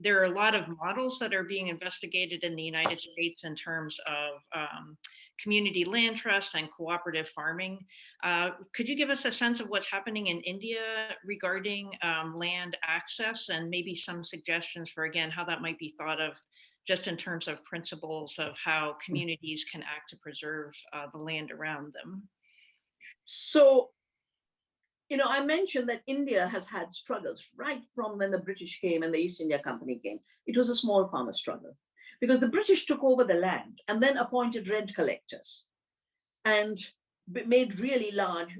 There are a lot of models that are being investigated in the United States in terms of community land trusts and cooperative farming. Could you give us a sense of what's happening in India regarding land access, and maybe some suggestions for, again, how that might be thought of just in terms of principles of how communities can act to preserve the land around them? So, I mentioned that India has had struggles right from when the British came and the East India Company came. It was a small farmer struggle because the British took over the land and then appointed rent collectors and made really large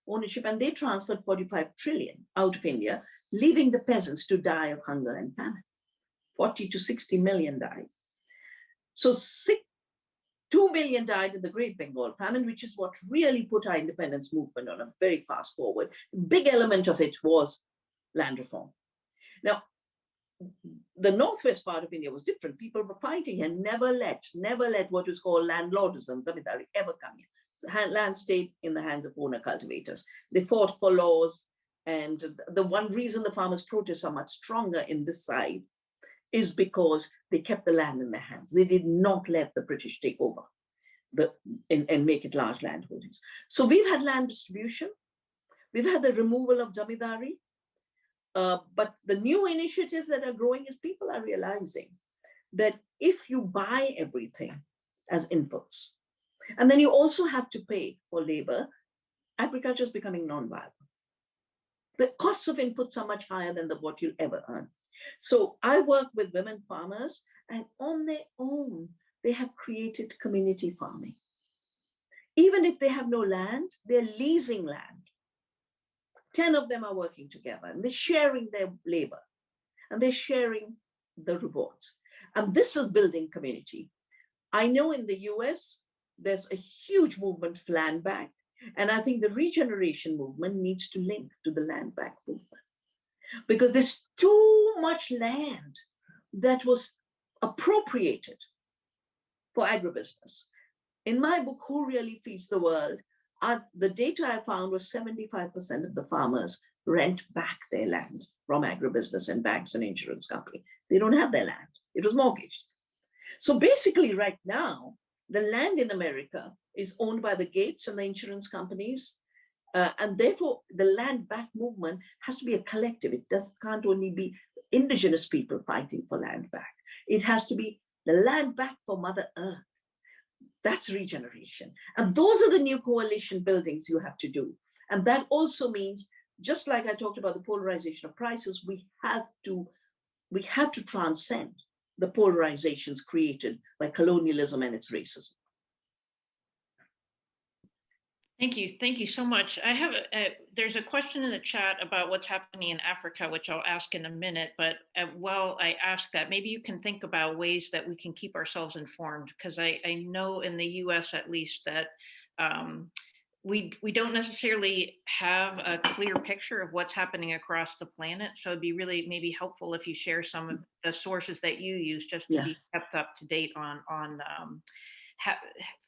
ownership, and they transferred 45 trillion out of India, leaving the peasants to die of hunger and famine. 40 to 60 million died. So 2 million died in the Great Bengal famine, which is what really put our independence movement on a very fast forward. A big element of it was land reform. Now, the northwest part of India was different. People were fighting and never let what is called landlordism, zamindari, ever come here. Land stayed in the hands of owner cultivators. They fought for laws, and the one reason the farmers' protests are much stronger in this side is because they kept the land in their hands. They did not let the British take over and make it large land holdings. So we've had land distribution. We've had the removal of zamindari. But the new initiatives that are growing is people are realizing that if you buy everything as inputs, and then you also have to pay for labor, agriculture is becoming non-viable. The costs of inputs are much higher than what you'll ever earn. So I work with women farmers, and on their own, they have created community farming. Even if they have no land, they're leasing land. 10 of them are working together, and they're sharing their labor, and they're sharing the rewards. And this is building community. I know in the US, there's a huge movement for land back, and I think the regeneration movement needs to link to the land back movement, because there's too much land that was appropriated for agribusiness. In my book, Who Really Feeds the World, The data I found was 75% of the farmers rent back their land from agribusiness and banks and insurance company. They don't have their land. It was mortgaged. So basically right now, the land in America is owned by the Gates and the insurance companies. And therefore, the land back movement has to be a collective. It can't only be indigenous people fighting for land back. It has to be the land back for Mother Earth. That's regeneration. And those are the new coalition buildings you have to do. And that also means, just like I talked about the polarization of prices, we have to transcend the polarizations created by colonialism and its racism. Thank you so much. I have there's a question in the chat about what's happening in Africa, which I'll ask in a minute. But while I ask that, maybe you can think about ways that we can keep ourselves informed, because I know in the U.S. at least that we don't necessarily have a clear picture of what's happening across the planet. So it'd be really maybe helpful if you share some of the sources that you use just to be kept up to date on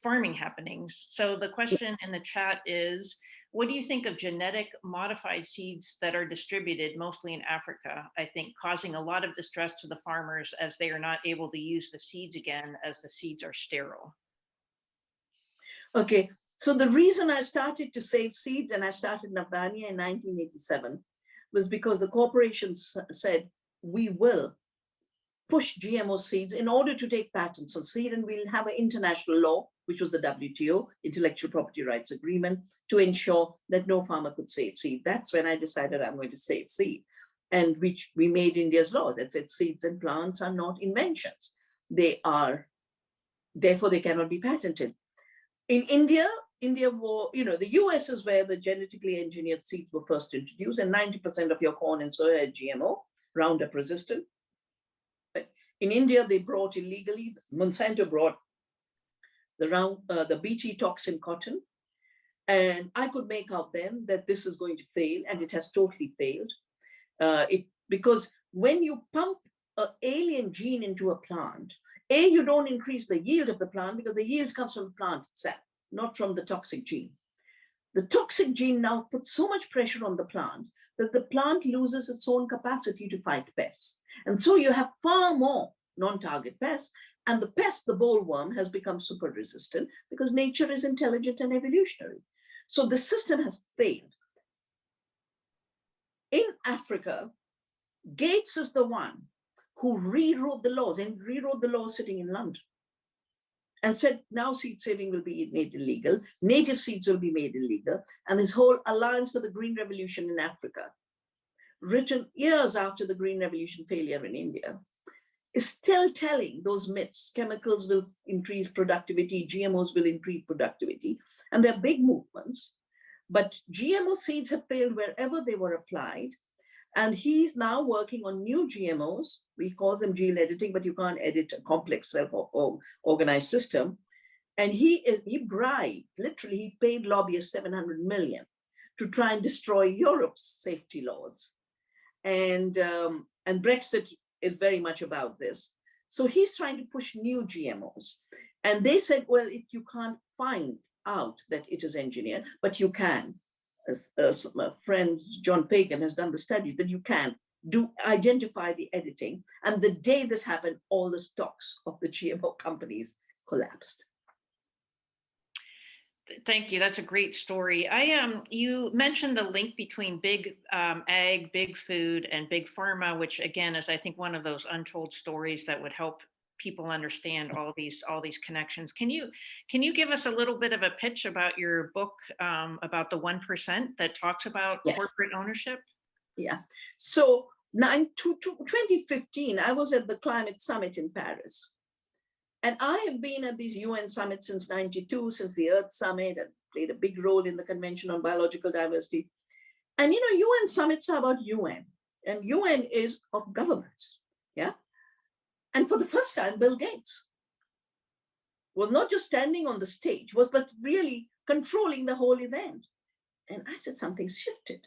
farming happenings. So the question in the chat is, what do you think of genetic modified seeds that are distributed mostly in Africa, I think causing a lot of distress to the farmers as they are not able to use the seeds again as the seeds are sterile? Okay, so the reason I started to save seeds and I started Navdanya in 1987 was because the corporations said, we will push GMO seeds in order to take patents on seed, and we'll have an international law, which was the WTO, Intellectual Property Rights Agreement, to ensure that no farmer could save seed. That's when I decided I'm going to save seed. And which we made India's laws that said seeds and plants are not inventions. They are, therefore they cannot be patented. In India was, the US is where the genetically engineered seeds were first introduced, and 90% of your corn and soya is GMO, Roundup resistant. In India, they brought illegally, Monsanto brought the Bt toxin cotton. And I could make out then that this is going to fail, and it has totally failed. Because when you pump an alien gene into a plant, you don't increase the yield of the plant because the yield comes from the plant itself, not from the toxic gene. The toxic gene now puts so much pressure on the plant that the plant loses its own capacity to fight pests. And so you have far more non-target pests, and the pest, the bollworm, has become super resistant because nature is intelligent and evolutionary. So the system has failed. In Africa, Gates is the one who rewrote the laws, and rewrote the laws sitting in London, and said now seed saving will be made illegal, native seeds will be made illegal, and this whole Alliance for the Green Revolution in Africa, written years after the Green Revolution failure in India, is still telling those myths. Chemicals will increase productivity, GMOs will increase productivity, and they're big movements. But GMO seeds have failed wherever they were applied. And he's now working on new GMOs. We call them gene editing, but you can't edit a complex self-organized system. And he bribed, literally, he paid lobbyists 700 million to try and destroy Europe's safety laws. And Brexit is very much about this. So he's trying to push new GMOs. And they said, well, you can't find out that it is engineered, but you can. My friend John Fagan has done the studies that you can identify the editing. And the day this happened, all the stocks of the GMO companies collapsed. Thank you. That's a great story. You mentioned the link between big ag, big food, and big pharma, which again is, I think, one of those untold stories that would help people understand all these connections. Can you give us a little bit of a pitch about your book about the 1% that talks about corporate ownership? Yeah. So 2015, I was at the climate summit in Paris. And I have been at these UN summits since 92, since the Earth Summit, and played a big role in the Convention on Biological Diversity. And UN summits are about UN, and UN is of governments, yeah? And for the first time, Bill Gates was not just standing on the stage, but really controlling the whole event. And I said, something's shifted,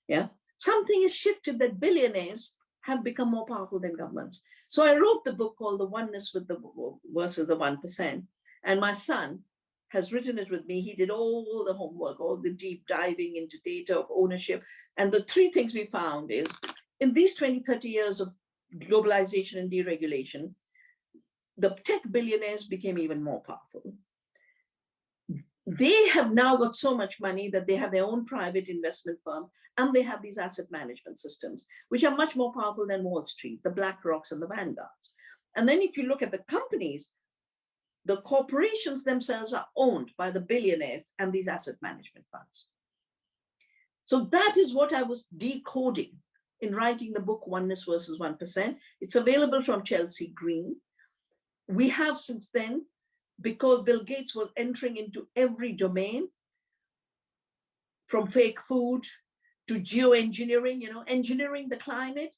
yeah? Something is shifted, that billionaires have become more powerful than governments. So I wrote the book called The Oneness versus the 1%. And my son has written it with me. He did all the homework, all the deep diving into data of ownership. And the three things we found is, in these 20, 30 years of globalization and deregulation, the tech billionaires became even more powerful. They have now got so much money that they have their own private investment firm, and they have these asset management systems, which are much more powerful than Wall Street, the BlackRocks and the Vanguards. And then if you look at the companies, the corporations themselves are owned by the billionaires and these asset management funds. So that is what I was decoding in writing the book, Oneness versus 1%. It's available from Chelsea Green. We have since then, because Bill Gates was entering into every domain, from fake food to geoengineering, engineering the climate.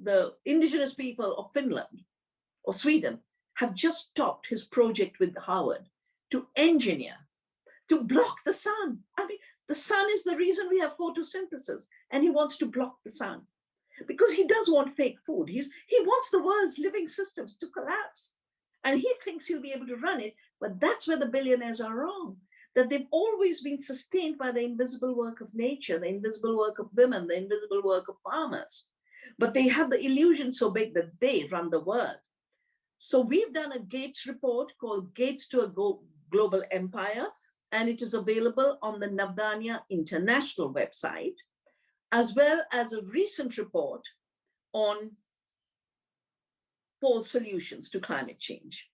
The indigenous people of Finland or Sweden have just stopped his project with Howard to engineer, to block the sun. I mean, the sun is the reason we have photosynthesis, and he wants to block the sun because he does want fake food. He wants the world's living systems to collapse, and he thinks he'll be able to run it. But that's where the billionaires are wrong, that they've always been sustained by the invisible work of nature, the invisible work of women, the invisible work of farmers. But they have the illusion so big that they run the world. So we've done a Gates report called Gates to a Global Empire, and it is available on the Navdanya International website, as well as a recent report on 4 solutions to climate change.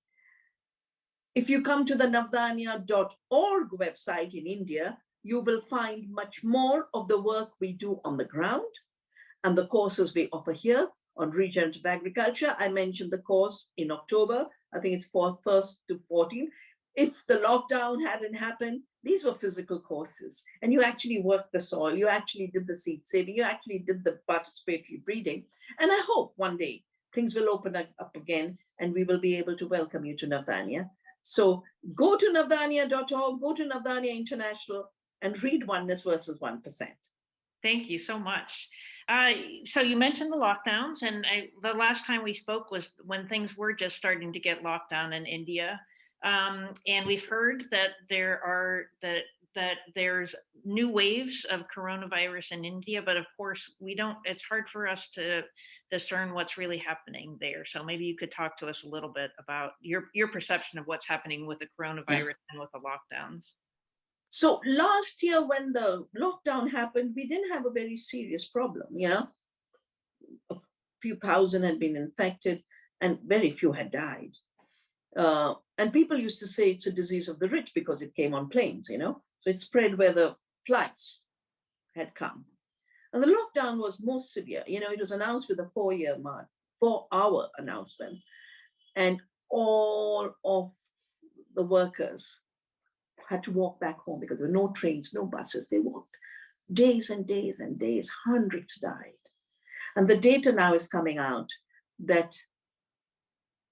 If you come to the navdanya.org website in India, you will find much more of the work we do on the ground and the courses we offer here on regenerative agriculture. I mentioned the course in October. I think it's 1st to 14th. If the lockdown hadn't happened, these were physical courses, and you actually worked the soil, you actually did the seed saving, you actually did the participatory breeding. And I hope one day things will open up again and we will be able to welcome you to Navdanya. So go to navdanya.org, go to Navdanya International, and read Oneness versus 1%. Thank you so much. So you mentioned the lockdowns, and the last time we spoke was when things were just starting to get locked down in India. And we've heard that there's new waves of coronavirus in India, but of course it's hard for us to discern what's really happening there. So maybe you could talk to us a little bit about your perception of what's happening with the coronavirus and with the lockdowns. So last year when the lockdown happened, we didn't have a very serious problem, A few thousand had been infected and very few had died. And people used to say it's a disease of the rich because it came on planes, So it spread where the flights had come. And the lockdown was most severe. It was announced with a 4-hour announcement. And all of the workers had to walk back home because there were no trains, no buses. They walked days and days and days. Hundreds died. And the data now is coming out that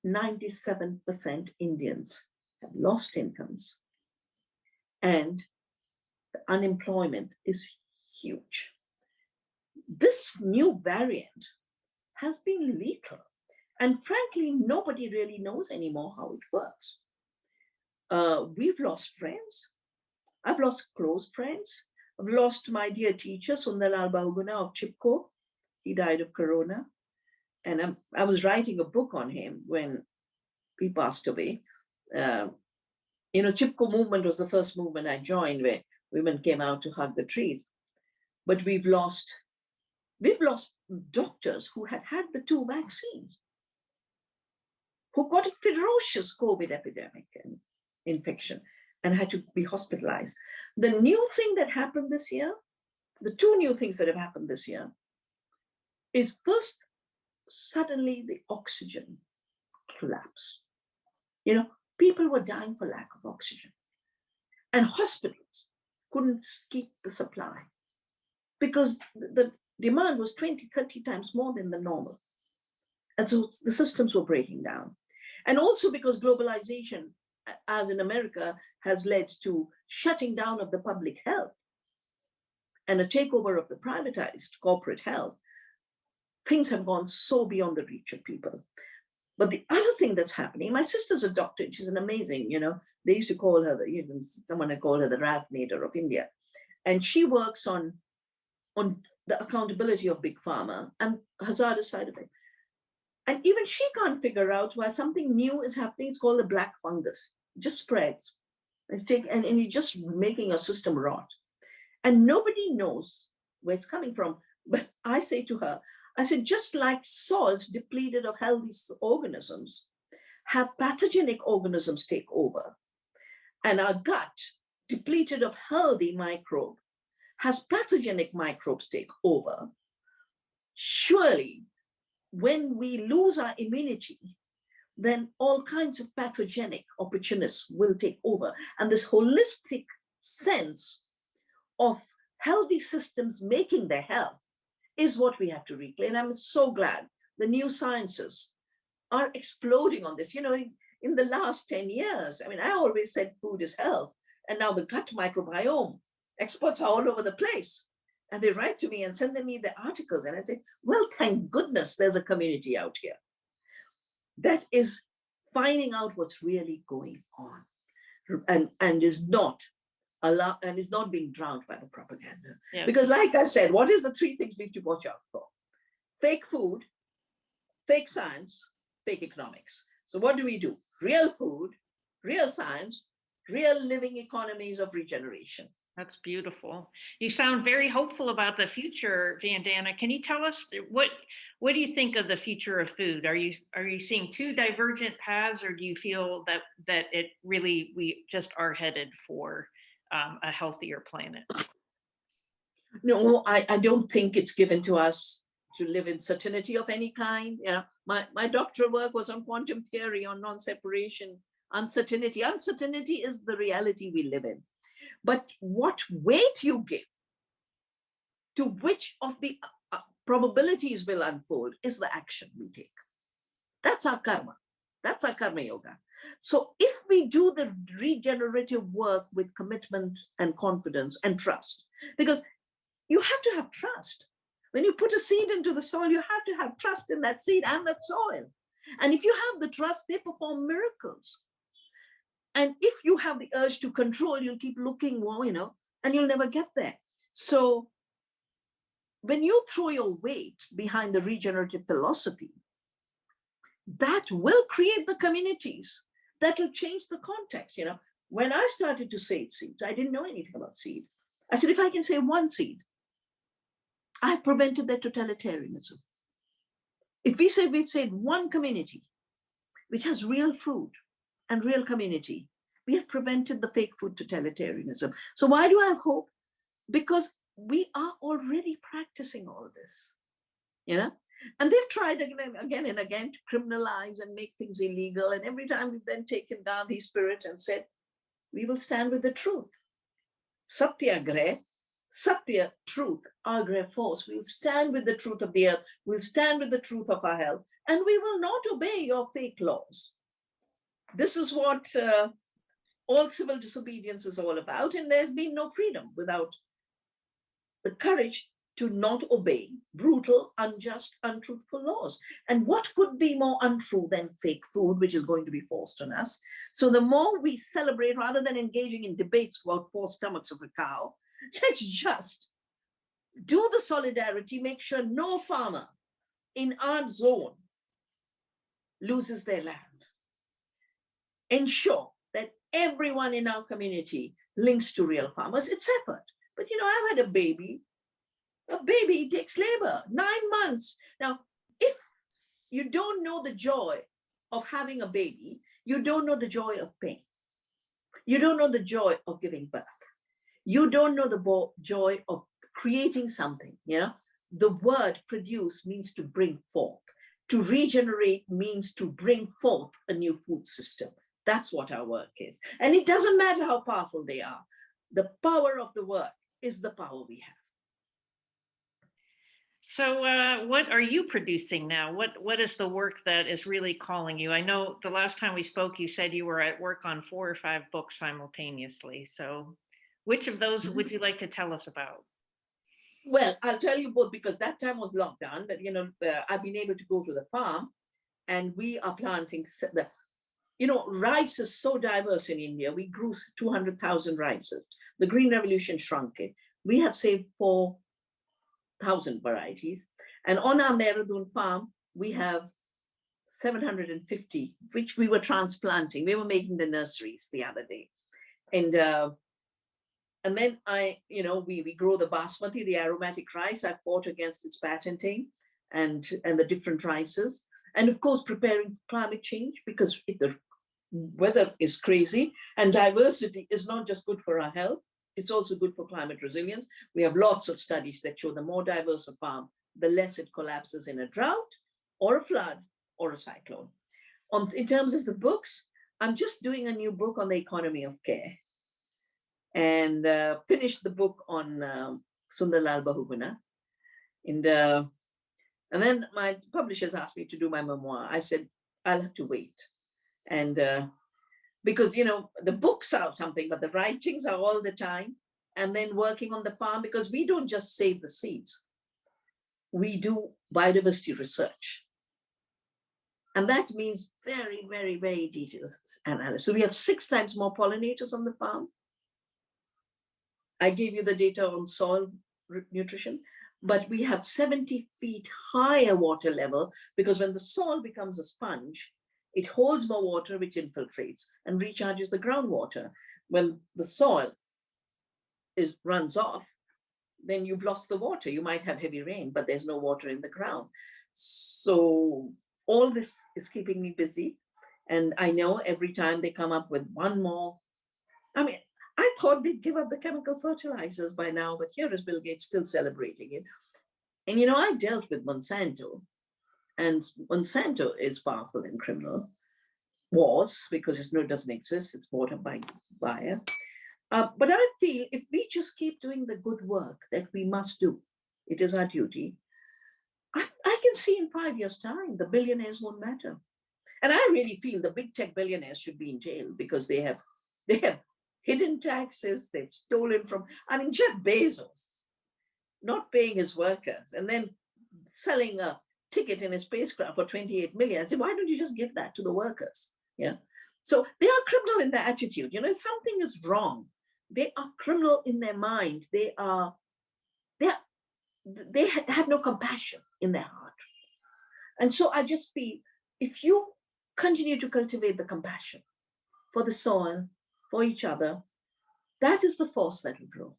97% Indians have lost incomes, and the unemployment is huge. This new variant has been lethal, and frankly, nobody really knows anymore how it works. We've lost friends. I've lost close friends. I've lost my dear teacher, Sundarlal Bahuguna of Chipko. He died of corona. And I was writing a book on him when he passed away. Chipko movement was the first movement I joined where women came out to hug the trees. But we've lost doctors who had the 2 vaccines, who got a ferocious COVID epidemic and infection and had to be hospitalized. The new thing that happened this year, the 2 new things that have happened this year, is first, suddenly the oxygen collapsed. People were dying for lack of oxygen. And hospitals couldn't keep the supply because the demand was 20, 30 times more than the normal. And so the systems were breaking down. And also because globalization, as in America, has led to shutting down of the public health and a takeover of the privatized corporate health, things have gone so beyond the reach of people. But the other thing that's happening, my sister's a doctor, she's an amazing, They used to call her, someone had called her the Nader of India. And she works on the accountability of Big Pharma and hazardous side effects. And even she can't figure out why something new is happening. It's called the black fungus. It just spreads. And you're just making your system rot. And nobody knows where it's coming from. But I say to her, I said, just like soils depleted of healthy organisms have pathogenic organisms take over, and our gut depleted of healthy microbe has pathogenic microbes take over, surely when we lose our immunity, then all kinds of pathogenic opportunists will take over. And this holistic sense of healthy systems making their health is what we have to reclaim. And I'm so glad the new sciences are exploding on this. In the last 10 years, I mean, I always said food is health. And now the gut microbiome experts are all over the place. And they write to me and send me the articles. And I say, well, thank goodness there's a community out here that is finding out what's really going on and is not being drowned by the propaganda. Yes. Because like I said, what is the three things we have to watch out for? Fake food, fake science, fake economics. So what do we do? Real food, real science, real living economies of regeneration. That's beautiful. You sound very hopeful about the future, Vandana. Can you tell us what do you think of the future of food? Are you seeing two divergent paths, or do you feel that it really, we just are headed for a healthier planet? No, I don't think it's given to us to live in certainty of any kind. My doctoral work was on quantum theory, on non-separation, uncertainty. Uncertainty is the reality we live in. But what weight you give to which of the probabilities will unfold is the action we take. That's our karma. That's our karma yoga. So if we do the regenerative work with commitment and confidence and trust, because you have to have trust. When you put a seed into the soil, you have to have trust in that seed and that soil. And if you have the trust, they perform miracles. And if you have the urge to control, you'll keep looking, and you'll never get there. So when you throw your weight behind the regenerative philosophy, that will create the communities that will change the context. When I started to save seeds, I didn't know anything about seed. I said, if I can save one seed, I've prevented their totalitarianism. If we say we've saved one community, which has real food and real community, we have prevented the fake food totalitarianism. So why do I have hope? Because we are already practicing all of this, and they've tried again and again to criminalize and make things illegal. And every time we've then taken down the spirit and said, we will stand with the truth. Satyagrah, Satya, truth, Agra, force. We'll stand with the truth of the earth. We'll stand with the truth of our health. And we will not obey your fake laws. This is what all civil disobedience is all about. And there's been no freedom without the courage to not obey brutal, unjust, untruthful laws. And what could be more untrue than fake food, which is going to be forced on us? So the more we celebrate, rather than engaging in debates about 4 stomachs of a cow, let's just do the solidarity, make sure no farmer in our zone loses their land. Ensure that everyone in our community links to real farmers. It's effort. But I've had a baby. A baby takes labor, 9 months. Now, if you don't know the joy of having a baby, you don't know the joy of pain. You don't know the joy of giving birth. You don't know the joy of creating something. The word produce means to bring forth. To regenerate means to bring forth a new food system. That's what our work is. And it doesn't matter how powerful they are. The power of the work is the power we have. So what are you producing now? What is the work that is really calling you? I know the last time we spoke, you said you were at work on 4 or 5 books simultaneously. So which of those would you like to tell us about? Well, I'll tell you both, because that time was lockdown, but I've been able to go to the farm, and we are planting rice is so diverse in India. We grew 200,000 rices. The Green Revolution shrunk it. We have saved 4,000 varieties. And on our Dehradun farm, we have 750, which we were transplanting. We were making the nurseries the other day. And then we grow the basmati, the aromatic rice. I fought against its patenting and the different rices. And of course, preparing for climate change, because the weather is crazy, and diversity is not just good for our health, it's also good for climate resilience. We have lots of studies that show the more diverse a farm, the less it collapses in a drought or a flood or a cyclone. In terms of the books, I'm just doing a new book on the economy of care, and finished the book on Sundarlal Bahuguna. And then my publishers asked me to do my memoir. I said, I'll have to wait. And because, the books are something, but the writings are all the time. And then working on the farm, because we don't just save the seeds. We do biodiversity research. And that means very, very, very detailed analysis. So we have 6 times more pollinators on the farm. I gave you the data on soil nutrition, but we have 70 feet higher water level, because when the soil becomes a sponge, it holds more water, which infiltrates and recharges the groundwater. When the soil runs off, then you've lost the water. You might have heavy rain, but there's no water in the ground. So all this is keeping me busy. And I know every time they come up with one more, I thought they'd give up the chemical fertilizers by now, but here is Bill Gates still celebrating it. And I dealt with Monsanto, and Monsanto is powerful and criminal. Was, because it doesn't exist, it's bought up by Bayer. But I feel if we just keep doing the good work that we must do, it is our duty, I can see in 5 years' time, the billionaires won't matter. And I really feel the big tech billionaires should be in jail, because they have hidden taxes, they've stolen from, Jeff Bezos, not paying his workers, and then selling a ticket in his spacecraft for 28 million. I said, why don't you just give that to the workers? Yeah. So they are criminal in their attitude. Something is wrong. They are criminal in their mind. They have no compassion in their heart. And so I just feel, if you continue to cultivate the compassion for the soil, for each other, that is the force that will grow.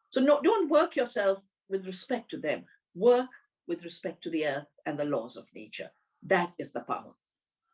So don't work yourself with respect to them. Work with respect to the earth and the laws of nature. That is the power.